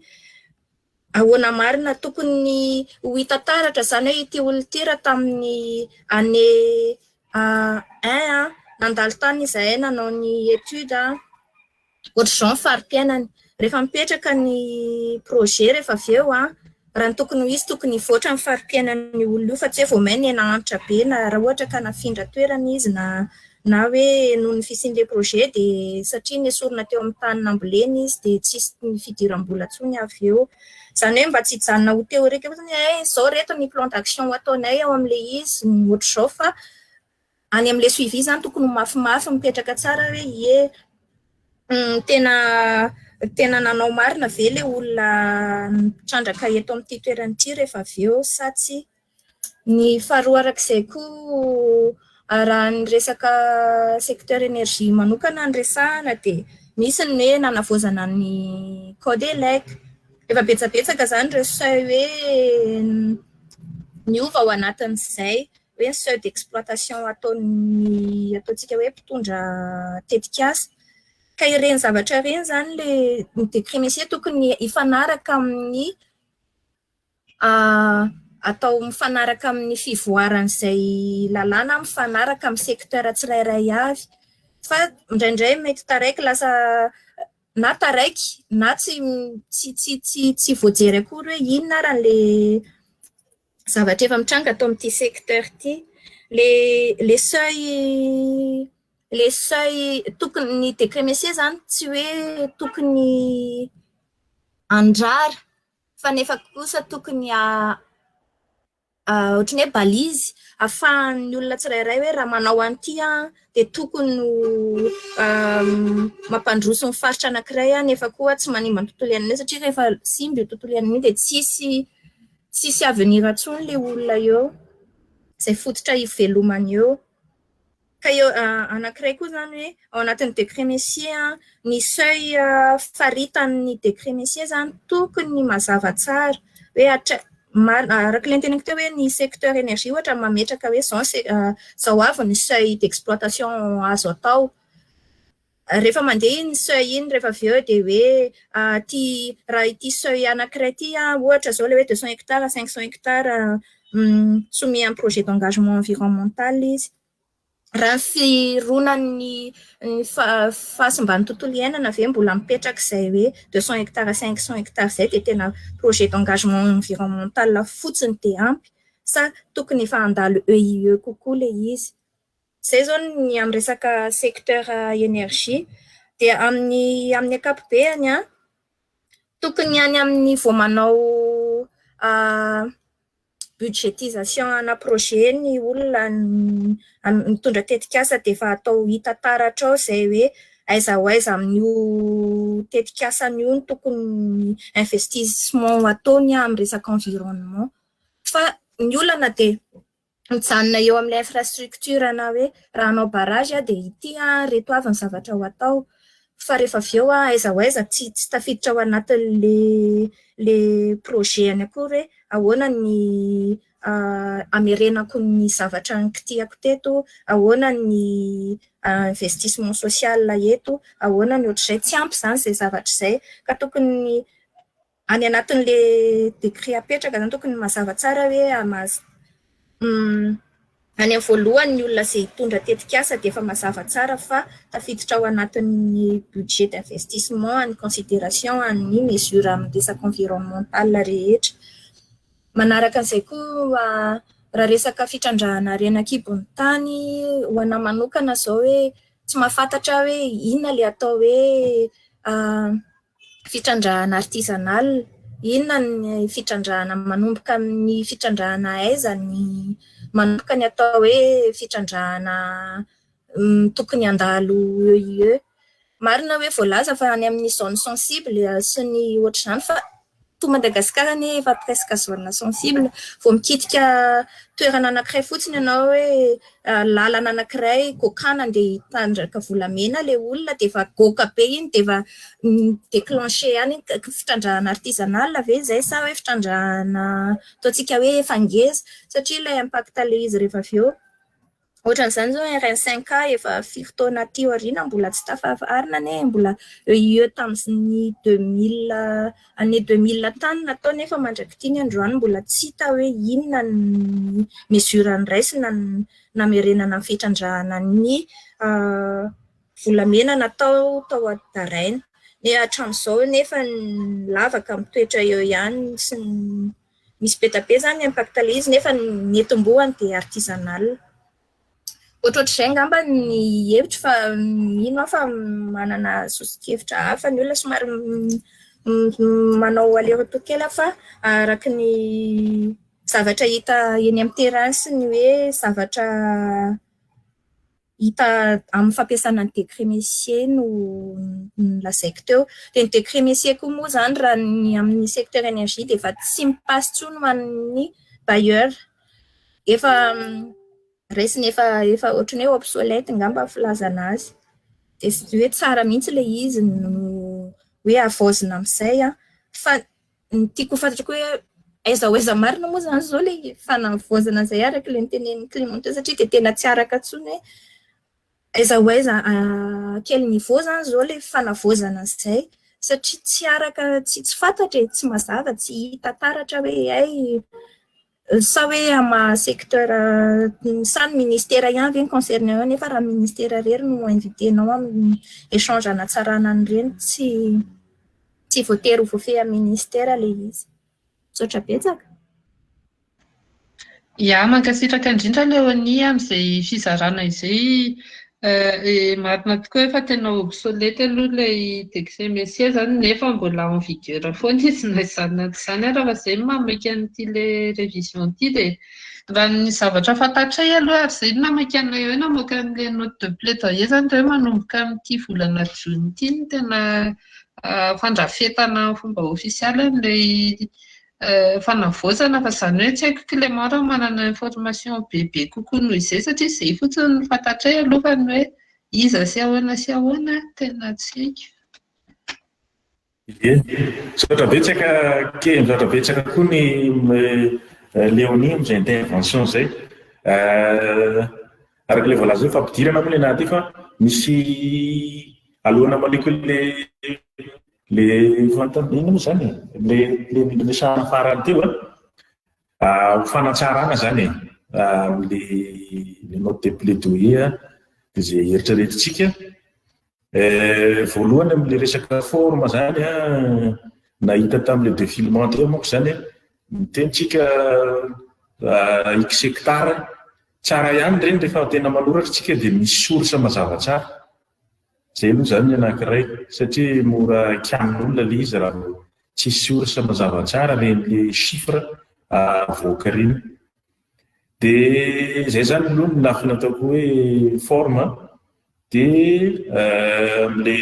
ahoana marina tokony ho hita taratra zany hoe ity olona ity raha tamin'ny année 1 nandalo tany izahay nanao ny étude ohatran'izao fari-piainany rehefa mipetraka ny projet rehefa avy eo raha ny tokony ho izy tokony hivoatra ny fari-piainan'ny olona io fa tsy hoe vao may ny antitra be na raha ohatra ka nafindra toerana izy na na hoe noho ny fisian'le projet dia satria nesorina teo amin'ny tany nambolena izy dia tsisy ny fidiram-bola ntsony avy eo. Izany hoe mba tsy hijanona ho teorika fotsiny izao reto ny plan d'action ataonay ao amin'le izy ohatr'izao fa any amin'le suivi zany tokony mafimafy mipetraka tsara hoe tena nanao marina ve le olona trandraka eto amin'ity toeranyity rehefa avy eo sa tsy. Ny faharoa arak'izay koa raha ny resaka secteur énergie manokana ny resahana dia misy ny hoe nanavoazana ny Codelec. Efa betsabetsaka zany ireo seuil hoe niova ao anatin'izay hoe seuil d'exploitation ataontsika hoe mpitondra tetikasa. Ka ireny zavatra ireny zany le décret messier tokony ifanaraka amin'ny atao mifanaraka amin'ny fivoaran'izay lalàna mifanaraka amin'ny secteur tsirairay avy fa indraindray mety taraiky lasa na taraiky na tsy voajery akory hoe inona ary le zavatra efa mitranga atao amin'ity secteur ity. Le seuil tokony ny décret messier zany tsy hoe tokony andrara fa nefa kosa tokony ohatrany hoe balizy ahafahan'ny olona tsirairay hoe raha manao an'ity dia tokony mampandroso ny faritra anankiray nefa koa tsy manimba ny tontolo iainana satria rehefa simba io tontolo iainana dia tsisy avenir intsony le olona eo izay fototra ivelomany eo. Ka eo anankiray koa zany hoe ao anatin'ny décret messier ny seuil faritan'ny décret messier zany tokony mazava tsara hoe araka ilay teneniko teo hoe ny secteur énergie ohatra mametraka hoe zao avy ny seuil d'exploitation azo atao. Rehefa mandeha iny seuil iny rehefa avy eo dia hoe raha ity seuil anankiray ity ohatra zao le hoe 200 hectares 500 hectares soumis un projet d'engagement environnemental izy. Raha fironan'ny fahasimban'ny tontolo iainana ve mbola mipetraka izay hoe 200 hectares 500 hectares izay dia tena projet d'engagement environnemental fotsiny dia ampy sa tokony efa handalo EIE kokoa le izy. Izay zao ny amin'ny resaka secteur énergie dia amin'ny ankapobeny tokony any amin'ny vao manao budgétisation ana projet ny olona mitondra tetikasa dia efa atao hita taratra ao izay hoe aiza ho aiza amin'io tetikasany io ny tokony investissement ataony amin'ny resaka environnement. Fa ny olana dia mijanona eo amin'ilay infrastructure na hoe raha hanao barrage dia ity reto avy ny zavatra ho atao fa rehefa avy eo aiza ho aiza tsy tafiditra ao anatin'le projet any akory hoe ahoana ny amerenako ny zavatra nikitiako teto, ahoana ny investissement social eto, ahoana ny ohatr'izay tsy ampy zany izay zavatra izay ka tokony any anatin'le décret apetraka zany tokony mazava tsara hoe any amin'ny voalohany ny olona izay hitondra tetikasa dia efa mazava tsara fa tafiditra ao anatin'ny budget d'investissement any considération ny mesure amin'ny resaka environnemental rehetra. Manaraka an'izay koa raha resaka fitrandrahana renakibon'ny tany ho anahy manokana zao hoe tsy mahafantatra hoe inona le atao hoe fitrandrahana artisanal, inona ny fitrandrahana manomboka amin'ny fitrandrahana aiza ny manomboka ny atao hoe fitrandrahana tokony handalo EIE. Marina hoe voalaza fa any amin'ny zone sensible sy ny ohatr'izany fa to Madagasikara efa presque zone sensible vao mikitika toerana anankiray fotsiny ianao hoe lalana anankiray gokana andeha hitandraka volamena le olona dia efa goka be iny dia efa déclenché any fitrandrahana artisanal ve izay sa hoe fitrandrahana ataontsika hoe efa ngeza satria ilay impact le izy rehefa avy eo. Ohatran'izany zao RN5 efa 4 taona aty aoriana mbola tsy tafaharina mbola EIE tamin'ny 2000 année 2000 tany natao nefa mandrakity ny androany mbola tsy hita hoe inona ny mesure niraisina namerenana ny fitrandrahana ny volamena natao tao an-daraina. Hatramin'izao nefa lavaka mitoetra eo ihany sy misy be dia be zany impact le izy nefa ny etom-boany dia artisanal. Ohatrohatr'izay ngamba ny hevitro fa ino aho fa manana sosikevitra hafa ny olona somary manao aller-retour kely fa araka ny zavatra hita eny amin'ny terrain sy ny hoe zavatra hita amin'ny fampiasana ny décret messier no lazaiko teo. Dia ny décret messier koa moa zany raha ny amin'ny secteur énergie dia efa tsy mipasse tsony ho an'ny bailleur. Efa raisiny efa ohatrany hoe obsolète ngamba filazana azy. Dia sy hoe tsara mihitsy ilay izy no hoe avaozina amin'izay fa ny tiako fantatrako hoe aiza marina moa zany zao ilay fanavaozana izay araka ilay nitenen'ny Clément satria dia tena tsy araka tsony hoe aiza quel niveau zany zao ilay fanavaozana izay satria tsy araka tsy fantatra tsy mazava tsy hita taratra hoe ay sa hoe ama secteur samy ministère ihany ve concerné eo nefa raha ministère rery no invitenao amin'ny échange anatsarana an'ireny tsy voatery ho voafehy amin'ny ministère ilay izy. Tsotra betsaka. Ia, mankasitraka indrindra Léonie amin'izay fizarana izay marina tokoa efa tena obsolète aloha ilay décret messier zany nefa mbola en vigueur foana izy na izany na tsy izany raha izay mamaky an'ity ilay révision ity dia raha ny zavatra fantatray aloha ary izay namaky anay hoe namoaka an'ilay note de plaidoyer zany hoe manomboka amin'ity volana Jona ity no tena fandrafetana fomba ofisialy an'ilay fanavaozana fa izany hoe tsy haiko Clément raha manana information bebe kokoa noho izay satria izay fotsiny ny fantatray alohany hoe iza sy ahoana tena tsy haiko. Misaotra betsaka koa ny Léonie amin'izay intervention izay. Araka ilay voalaza hoe fampidirana moa ilay naty fa misy alohana maliko le fantanina moa zany le sahana farany teo ho fanatsarana zany le note de plaidoyer dia izay eritreretintsika voalohany amin'le resaka forme zany nahita tamin'le défilement teo moako zany mitentsika x hectare tsara ihany reny rehefa tena manoratra tsika dia misy sorsa mazava tsara. Izay aloha zany ny anankiray satria mora kianin'olona ilay izy raha tsisy sorsa mazava tsara le chiffre avoaka reny. Dia izay zany aloha ny lafiny ataoko hoe forme dia le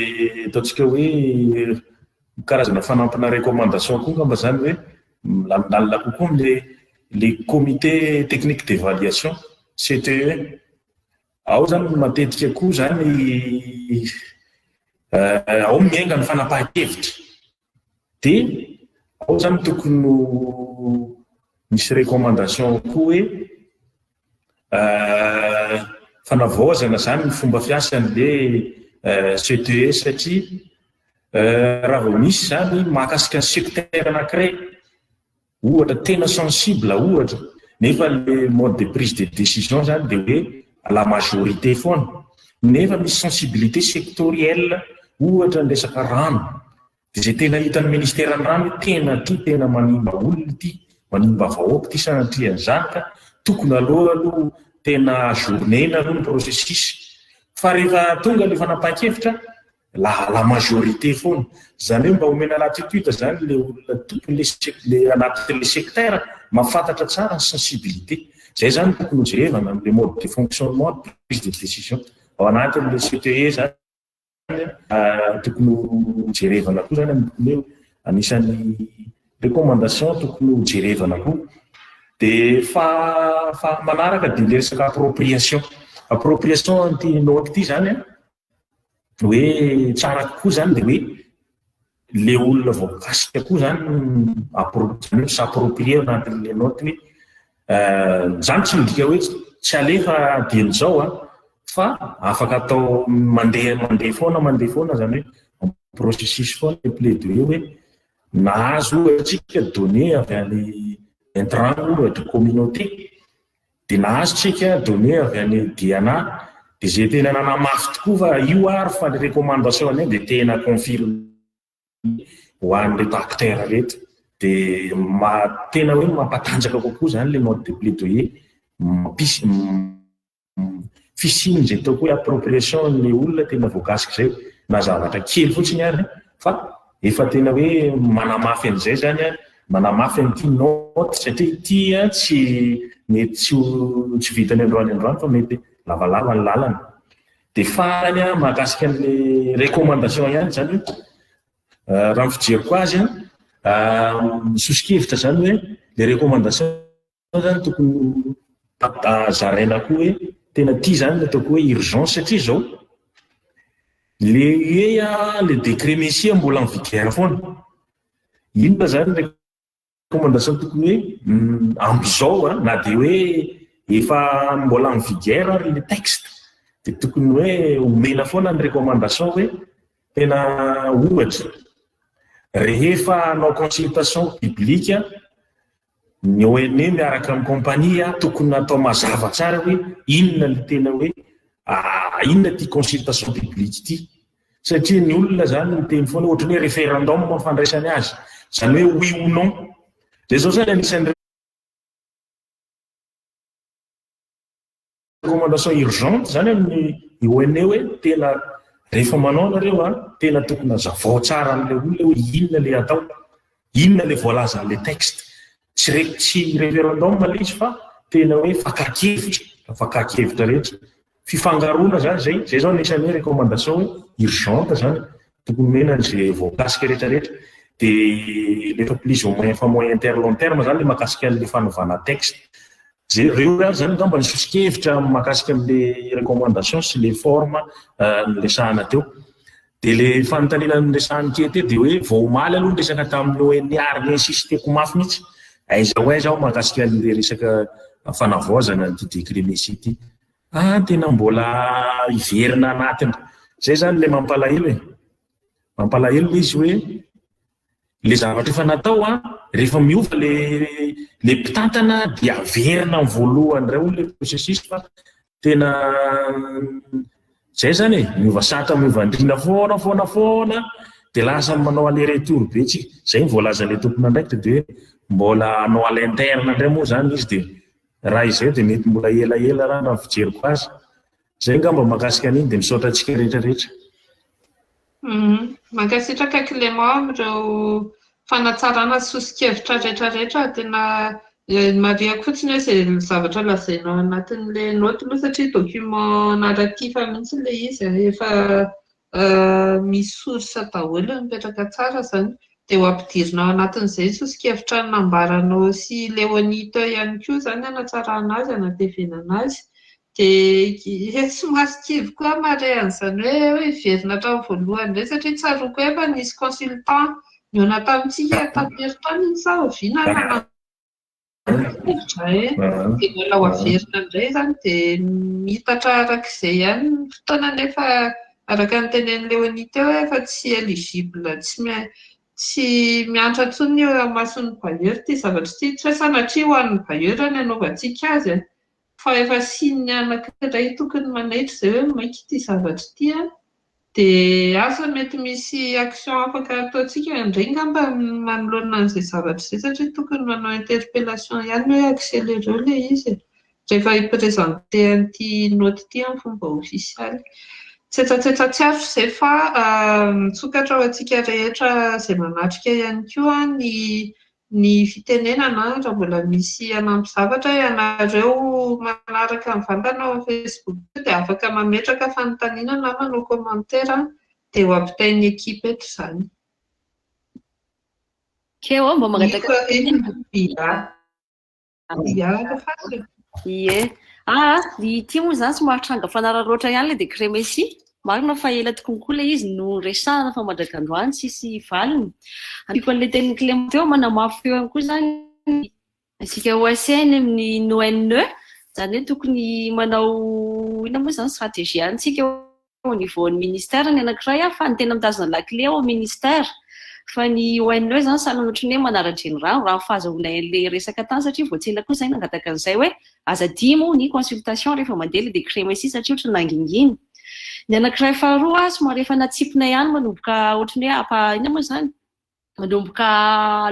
ataontsika hoe karazana fanampina recommandation koa ngamba zany hoe milamindalina kokoa le comité technique d'évaluation CTE. Ao zany matetika koa zany ao miainga ny fanapahan-kevitra dia ao zany tokony misy recommandation koa hoe fanavaozana zany ny fomba fiasan'le CTE satria raha vao misy zany mahakasika ny secteur anankiray ohatra tena sensible ohatra nefa le mode de prise de décision zany dia hoe la majorité foana nefa misy sensibilité sectorielle ohatra ny resaka rano dia izay tena hitan'ny ministère ny rano tena manimba olona ity manimba vahoaka ity sanatriany zany ka tokony aloha tena journée aloha ny processus fa rehefa tonga le fanapahan-kevitra la majorité foana zany hoe mba omena latitude zany le olona tokony le anatin'le secteur mahafantatra tsara ny sensibilité. Zay zany tokony jerevana amin'le mode de fonctionnement de prise de décision ao anatin'le CTE zany tokony jerevana koa zany hoe anisan'ny recommandation tokony jerevana koa. Dia fa manaraka dia le resaka appropriation ty note ity zany hoe tsara kokoa zany dia hoe le olona voakasika koa zany s'approprier anatin'le note hoe zany tsy midika hoe tsy alefa dian'izao fa afaka atao mandeha foana zany hoe processus foana le plaidoyer hoe nahazo atsika donné avy any intrant ohatra communauté dia nahazo tsika donné avy any DNA dia zay tena nanamafy tokoa fa io ary fa le recommandation any dia tena confirme ho an'reto acteur reto dia tena hoe mampatanjaka kokoa zany le mode de plaidoyer fisiny zay ataoko hoe appropriation ny olona tena voakasika zay na zavatra kely fotsiny ary fa efa tena hoe manamafy an'izay zany a manamafy an'ity note satria ity tsy mety tsy vitany androany fa mety lavalava ny lalana. Dia farany a mahakasika an'le recommandation ihany zany raha fijeriko azy misosokevitra zany hoe le recommandation zany tokony zaraina koa hoe tena ty zany le ataoko hoe urgence satria zao le décret Messia mbola en vigueur foana. Inona zany recommandation tokony hoe amp'izao na dia hoe efa mbola en vigueur ary le texte dia tokony hoe omena foana ny recommandation hoe tena ohatra rehefa hanao consultation publique ny ONE miaraka amin'ny compagnie tokony atao mazava tsara hoe inona le tena hoe inona ty consultation publique ity satria ny olona zany miteny foana ohatrany hoe référendum fandraisany azy zany hoe oui ou non. Dia zao zany anisan'ny recommandation urgente zany amin'ny ONE hoe tena rehefa manao nareo tena tokony hazavao tsara amin'ilay olona hoe inona le atao, inona le voalaza le texte, tsy référendum le izy fa tena hoe fakakevitra rehetra fifangaroana zany zay zao anisan'ny recommandation hoe urgente zany tokony mena zay voakasika rehetrarehetra. Dia lefa plus ou moins fa moyen terme long terme zany le mahakasika an'le fanovana texte reo zany ngamba nisosokevitra mahakasika amin'le recommandation sy le forme niresahana teo. Dia le fanontaniana niresahany teo dia hoe vao omaly aloha resaka tamin'ny ONE ary insisteko mafy mihitsy aiza ho mahakasika an'le resaka fanavaozana ny décret Messia ity tena mbola iverina anatiny zay zany le mampalahelo izy hoe le zavatra efa natao rehefa miova le mpitantana dia averina ny voalohany ray olona le processus fa tena zay zany miova satra miova andrina foana dia lasa manao aller retour be tsika zay ny voalaza le tompona ndraikitra dia mbola anao à l'interne indray moa zany izy dia raha izay dia mety mbola elaela raha fijeriko azy zay ngamba mahakasika an'iny dia misaotra antsika rehetrarehetra. Mankasitraka Clément amin'ireo fanatsarana sosokevitra rehetrarehetra tena mariako fotsiny hoe zay zavatra lazainao anatin'le note aloha satria document narratif mihitsy le izy efa misy source daholo mipetraka tsara zany dia ho ampidirinao anatin'izay sosokevitra nambaranao sy Léonie teo ihany koa zany hanatsarana azy hanatevenana azy. Dia somary kivy koa mare an'izany hoe hiverina hatramin'ny voalohany indray satria tsaroako hoe efa nisy consultant niona tamintsika taperotany iny sa oviana nanavitra dia mbola ho averina indray zany dia mitatra arak'izay ihany ny fotoana nefa araka ny tenen'ny Léonie teo efa tsy éligible tsy miantra intsony eo amason'ny bailleur ty zavatra ty tsy hoe sanatria ho an'ny bailleur ny anaovantsika azy fa efa sininy anankiray tokony manaitra izay hoe mainka ity zavatra ity dia asa mety misy action afaka ataontsika indray ngamba manoloana an'izay zavatra izay satria tokony manao interpellation ihany hoe accéléreo le izy rehefa hiprésente an'ity note ity amin'ny fomba ofisialy. Tsetsatsetsatra tsy aro izay fa mitsokatra ho antsika rehetra izay manatrika ihany koa ny fitenenana raha mbola misy anampy zavatra ianareo manaraka mivantana ao Facebook dia afaka mametraka fanontaniana na manao commentaire dia ho ampitain'ny ekipa eto izany. Keo mba magataka ity moa zany somary tranga fanararoatra ihany le décret Messia marina fa ela tokonkoa le izy no resahana fa mandrakandroany sisy valiny. Amiko an'le tenin'ny Clément teo manamafy eo ihany koa zany isika OSN amin'ny ONE zany hoe tokony manao ina moa zany stratégie antsika au niveau ny ministère ny anankiray fa ny tena mitazona la clé au ministère fa ny ONE zany sahala ohatran'ny hoe manara-dreny raha fahazahoana le resaka tany satria voatsela koa zay nangataka an'izay hoe aza dimo ny consultation rehefa mandeha le décret Messia satria ohatry nanginginy. Ny anankiray faharoa somary efa natsipina ihany manomboka ohatran'ny hoe ina moa zany manomboka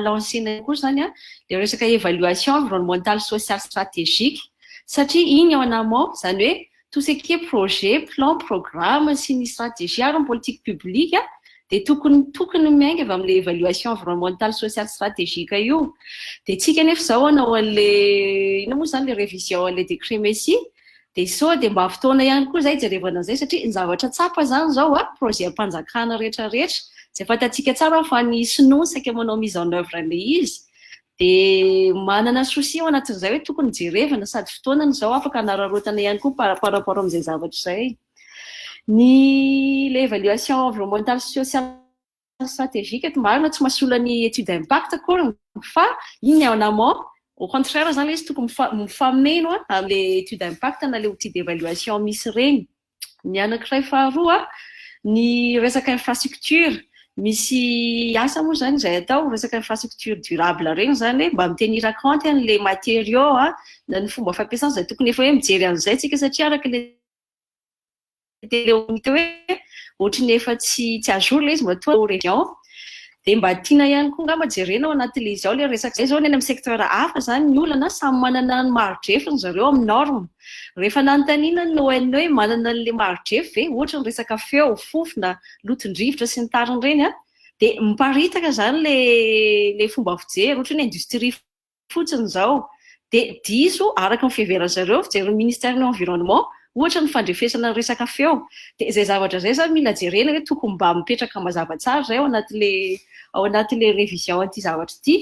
lancena koa zany le resaka évaluation environnementale sociale stratégique satria iny ao en amont zany hoe tout ce qui est projet, plan, programme sy ny stratégie ary ny politique publique dia tokony miainga avy amin'ilay évaluation environnementale sociale stratégique io. Dia tsika nefa izao anao an'ilay ino moa izany le révision an'ilay décret Messi dia sao dia mba fotoana ihany koa izay jerevana an'izay satria ny zavatra tsapa izany izao projet am-panjakana rehetrarehetra izay fantatsika tsara fa ny sinoa saika manao mise en œuvre an'ilay izy dia manana souci ao anatin'izay hoe tokony jerevana sady fotoanany izao afaka hanararotana ihany koa par rapport amin'izay zavatra izay. Ny l'évaluation environnementale sociale stratégique eto marina tsy mahasolo ny étude d'impact akory fa iny en amont au contraire zany izy tokony mifameno amin'ilay étude d'impact na le outil d'évaluation misy regny. Ny anankiray faharoa ny resaka infrastructure misy asa moa zany izay atao resaka infrastructure durable regny zany mba mitenir compte an'ilay matériaux na ny fomba fampiasana izay tokony efa hoe mijery an'izay tsika satria araka le teleomita hoe ohatrany efa tsy ajour le izy mba toa région dia mba tiana ihany koa ngamba jerenao anatin'le izy ao le resaka zay zao ny amin'ny secteur hafa zany ny olana samy manana ny marodrefiny zareo amin'ny norme. Rehefa nanontaniana ny ONE manana n'le marodrefy ve ohatra ny resaka feo, fofona, loton-drivotra sy ny tariny reny dia miparitaka zany le fomba fijery ohatra ny industrie fotsiny zao dia diso araka ny fiheverana zareo fijery ministère ny environnement ohatra ny fandrefesana ny resaka feo dia izay zavatra zay zany mila jerena hoe tokony mba mipetraka mazava tsara zay ao anatin'le révision an'ity zavatra ity.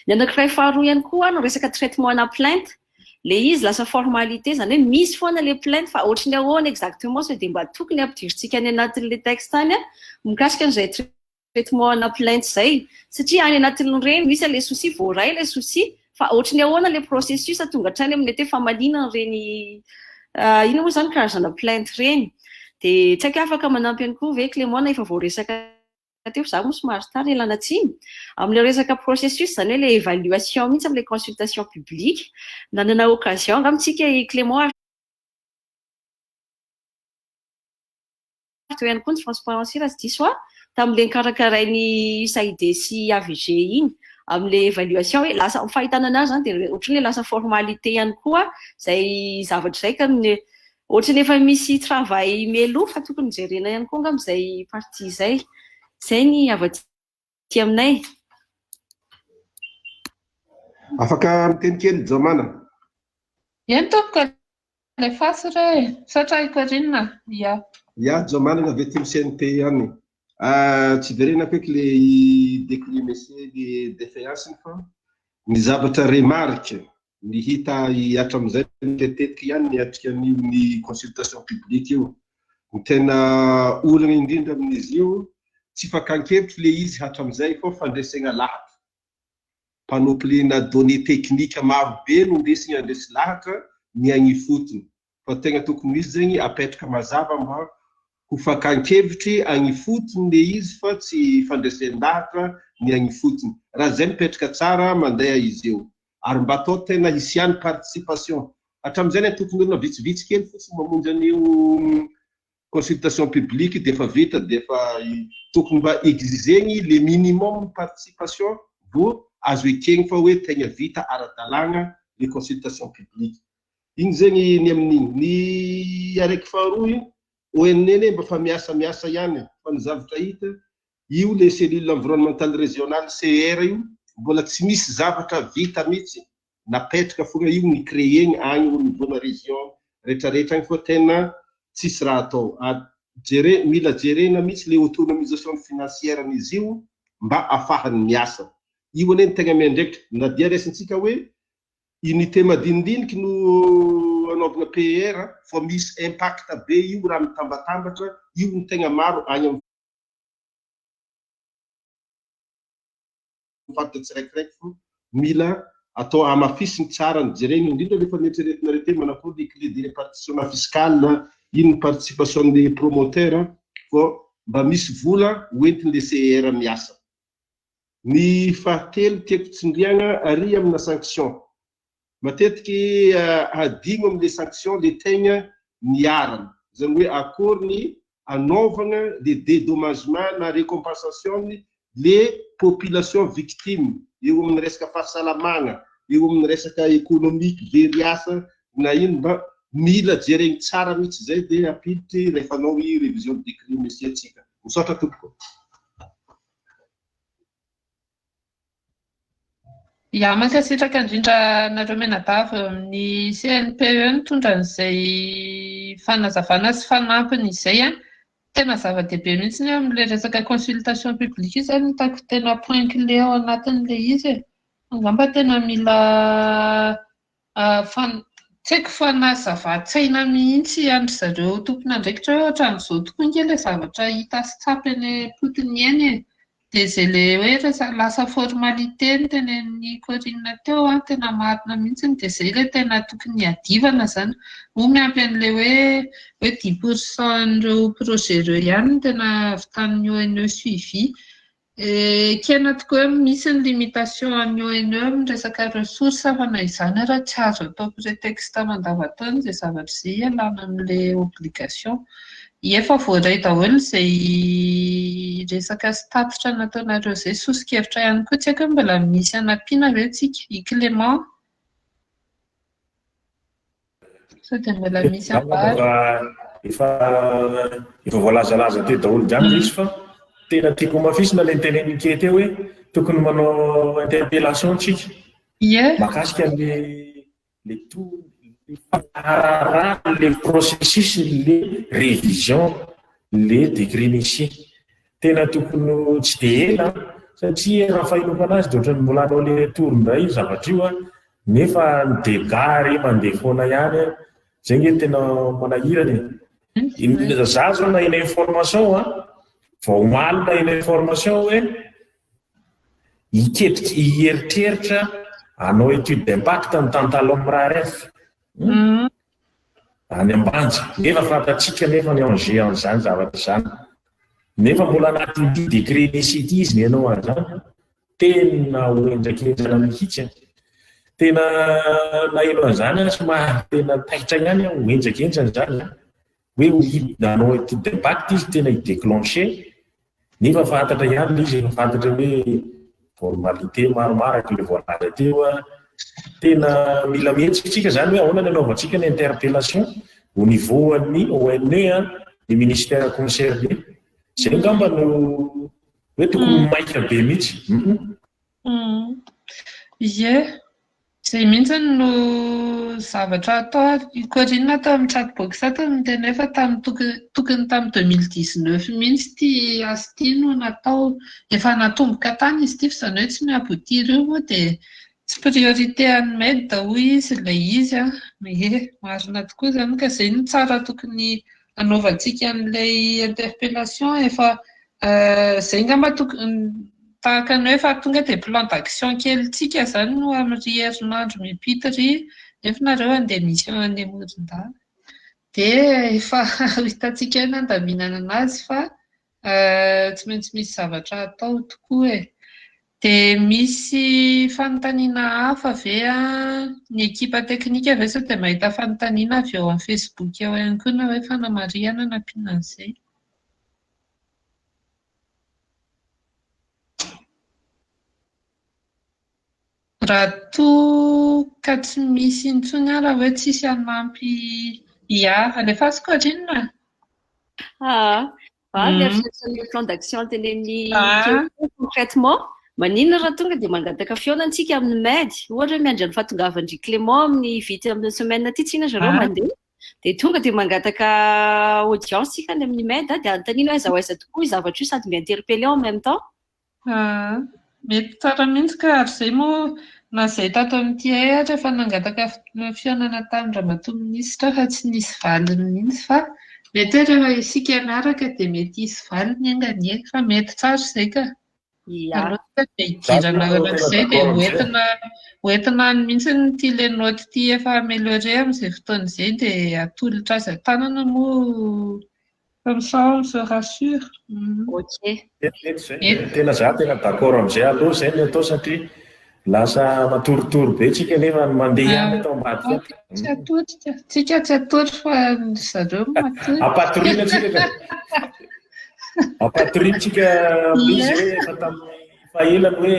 Ny anankiray faharoa ihany koa no resaka traitement na plainte le izy lasa formalité zany hoe misy foana le plainte fa ohatrany ahoana exactement sao dia mba tokony ampidirintsika any anatin'le texte any mikasika an'izay traitement na plainte zay satria any anatin'ireny misy le souci voaray le souci fa ohatrany ahoana le processus tonga hatrany amin'ny te famalina ireny ino moa zany karazana plainte reny dia tsy aiko afaka manampy ihany koa ve Clément na efa voaresaka teo za moa somary tara elana tsiny amin'le resaka processus zany hoe le évaluation mihitsy amin'le consultation publique nanana occasion ngamitsika Clément teo ihany koa ny transparence raha tsy diso tamin'le nikarakarainy SAID sy AVG iny amin'le évaluation hoe lasa fahitana anazy zany dia ohatrany hoe lasa formalité ihany koa zay zavatra zay ka ohatrany efa misy travail melo fa tokony jerena ihany koa ngam'izay partie zay. Zay ny avaty aminay. Afaka miteny kely Jomana? Eny tompoko le fasy re satraiko rinona ya Jomana na avy aty amin'ny CNT ihany. Tsy verenako eky le décret Messi le défaillance fa ny zavatra remarque ny hita hatramin'izay tetetika ihany ny atrika ny consultation publique io ny tena olana indrindra amin'izy io tsy fakan-kevitra le izy hatramin'izay fa fandresegna lahatra panoplie-na données techniques maro be no ndesiny andresy lahatra ny agny fotony fa tegna tokony misy zegny apetraka mazava mba ho fakan-kevitry agny fotony le izy fa tsy fandresen-dahatra ny agny fotony raha zay mipetraka tsara mandeha izy eo ary mba atao tena hisiany participation hatramin'izay ny tokony olona vitsivitsy kely fotsiny mamonjy an'io consultation publique dia efa vita dia efa tokony mba exigeny le minimum participation vo azo ekegny fa hoe tegna vita ara-dalàgna le consultation publique igny zegny ny amin'igny ny araiky faharoa io ONE mba fa miasa ihany fa ny zavatra hita io le cellule environnementale régionale CR io mbola tsy misy zavatra vita mihitsy napetraka fogna io ny créegny agny au niveau na région rehetrarehetra agny fa tena tsisy raha atao mila jerena mihitsy le autonomisation financière an'izy io mba afahany miasa io ane tegna miandraikitra na dia resintsika hoe unité madinidiniky no anaovana PR fa misy impact be io raha mitambatambatra io ny tegna maro agny amin'ny faritra tsiraikiraiky fo mila atao amafisiny tsara ny jerena indrindra rehefa nieritreretinareo te manakory le clé de répartition fiscale iny participation des promoteurs fa mba misy vola hoentiny le CR miasa. Ny fahatelo tiako tsindriagna ary amina sanction matetiky adigno amin'le sanction le tegna miarana zany hoe akory ny anaovana le dédommagement na récompensation le population victime eo amin'ny resaka fahasalamagna eo amin'ny resaka économique very asa na ino mba mila jereny tsara mihitsy zay dia apiditry rehefa anao i révision de décret Messie atsika misaotra tompoko. Ia, mankasitraka indrindra nareo menadava amin'ny CNPE nitondra an'izay fanazavana sy fanampiny izay tena zava-dehibe mihitsy ny amin'ilay resaka consultation publique izany hitako tena point clé ao anatin'ilay izy angamba tena mila tsy haiko fa nazava-tsaina mihitsy andry zareo tompon'andraikitra hoe ohatran'izao tokoa inge ilay zavatra hita sy tsapy eny potiny eny dia izay ilay hoe lasa formalité ny teny amin'ny Corinne teo tena marina mihitsy dia izay ilay tena tokony adivana izany ho miampy an'ilay hoe 10% an'ireo projet ireo ihany no tena avitan'ny ONE suivi. Kena tokoa misy ny limitation an'ny ONE amin'ny resaka ressources fa na izany raha tsy azo atao prétexte mandavantaona izay zavatra izay ialana amin'ilay obligation. Efa voaray daholo izay resaka statitra nataonareo izay sosokevitra ihany koa tsy haiko mbola misy anampiana ve tsika i Clément sao dia mbola misy ambary efa voalazalaza teo daholo jiany izy fa tena tiako mafisina ilay nitenenike teo hoe tokony manao interpellation tsika mahakasika le tout le processus le révision le décret Messie tena tokony tsy dia ela satria raha fahinomana azy dia ohatran'ny mbola anao le torindray zavatra io nefa ny dégâts mandeha foana ihany zay nge tena manahirana zazo nahina information vao omaly nahina information hoe hieritreritra anao étude d'impact ny tantalo amin'ny raha refa any ambanja nefa fantatsika nefa ny enjeu an'izany zavatra izany nefa mbola anatin'ity décret Messie ity izy ny ianao an'izany tena hoendrakendrana mihitsy tena naheno an'izany somary tena taitra ihany hoendrakendrana zany hoe nanao étude d'impact izy tena hidéclenché nefa fantatra ihany izy efa fantatra hoe formalité maromaro akle voalaza teo tena mila mihetsitsika zany hoe ahoana ny anaovantsika ny interpellation au niveau an'ny ONE ny ministère concerné zay ngamba no hoe tokony maika be mihitsy izay mihitsy no zavatra atao Corinne atao amin'ny chatbox ato no tena efa tokony tamin'ny 2019 mihitsy ty asy ity no natao efa natomboka tany izy ity fa izany hoe tsy miabotiry io moa dia tsy priorité an'ny med hoy izy ilay izy marina tokoa izany ka izay no tsara tokony anaovantsika an'ilay interpellation efa izay ngamba tokony tahaka ny hoe efa tonga dia plan d'action kelytsika izany no amin'ny herinandro mipitry nefa nareo andeha mission any Morondava dia efa hitantsika hoe nandaminana anazy fa tsy maintsy misy zavatra atao tokoa dia misy fanontaniana hafa ve ny ekipa teknika ve sao dia mahita fanontaniana avy eo amin'ny Facebook eo ihany koa na hoe fanamariana nampiana an'izay raha toa ka tsy misy intsony raha hoe tsisy hanampy alefa azy koa inona le plan d'action tenen'ny concrètement maninona raha tonga dia mangataka fionantsika amin'ny med ohatra hoe miandry ny fahatongavan-dry Clément amin'ny vity amin'ny semaine ity tsina zareo mandeha dia tonga dia mangataka audience tsika ny amin'ny med dia antanina hoe aiza tokoa zavatra io sady mi-interpeller en même temps mety tsara mihitsy ka ary izay moa na izay tato amin'ity ahatra efa nangataka fionana tamin'ny ramatoa minisitra fa tsy nisy valiny mihitsy fa mety hoe rehefa isika miaraka dia mety hisy valiny enganie fa mety tsara izay ka aloha dia hidirana ohatr'izay dia hoentina mihitsy ty le note ty efa amélioré amin'izay fotoana izay dia atolotra azy an-tanana moa comme ça on se rassure. Tena za tena d'accord amin'izay aloha izay ny atao satria lasa matoritory be tsika nefa mandeha ihany atao ambadika tsy atolotra tsika tsy atolotra fa zareo matory ampatoriana tsika ampatoriana tsika izy hoe efa tamin'ny fahelany hoe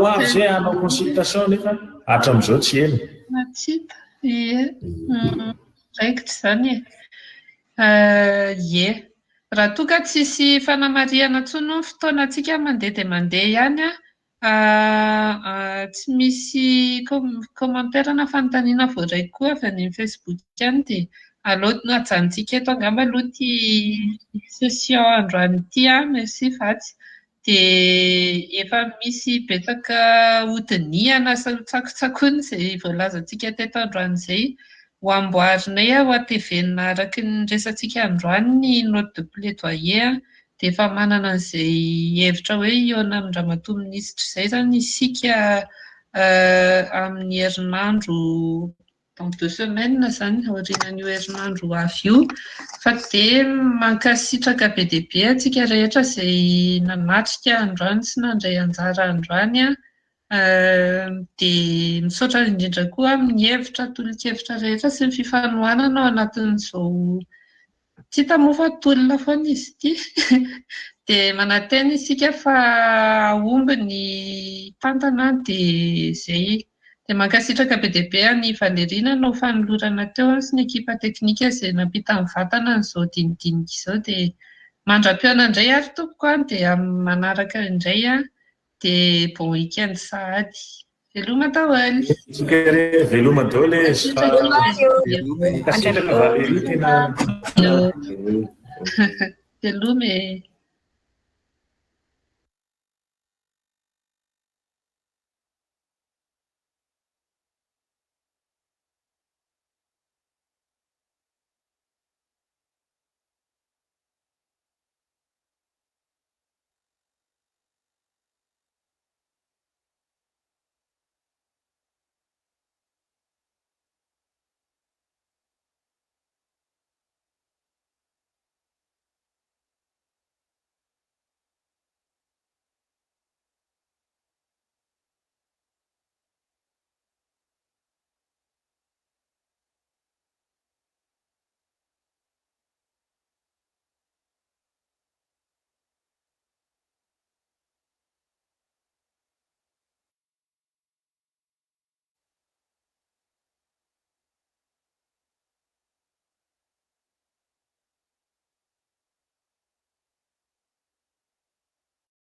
hoavy zay hanao consultation nefa hatramin'izao tsy eny matsita raikitra izany ie raha toa ka tsisy fanamariana intsony ny fotoanantsika mandeha dia mandeha ihany tsy misy commentaire na fanontaniana voaraiko koa avy any Facebook ihany dia aleo hajanontsika eto angamba aloha ty session androany ity merci Vatsy dia efa misy betsaka hodiniana tsakotsakoiny izay voalazantsika teto androany izay ho amboarinay ho atevenina araka ny resantsika androany ny note de plaidoyer dia efa manana an'izay hevitra hoe eo amin'ny ramatoa minisitra izay zany isika amin'ny herinandro dans 2 semaines zany aorianan'io herinandro avy io fa dia mankasitraka be dia be antsika rehetra izay nanatrika androany sy nandray anjara androany dia misaotra indrindra koa amin'ny hevitra tolonkevitra rehetra sy ny fifanohanana ao anatin'izao tsy hita moa fa tolona foana izy ity dia manantena isika fa aomby ny tantana dia izay dia mankasitraka be dia be any Valeriana no fanolorana teo sy ny ekipa teknika izay nampita ny vatana n'izao dinidinika izao dia mandra-piona indray ary tompoko dia amin'ny manaraka indray dia bon weekend sahady veloma daholo veloma daholo veloma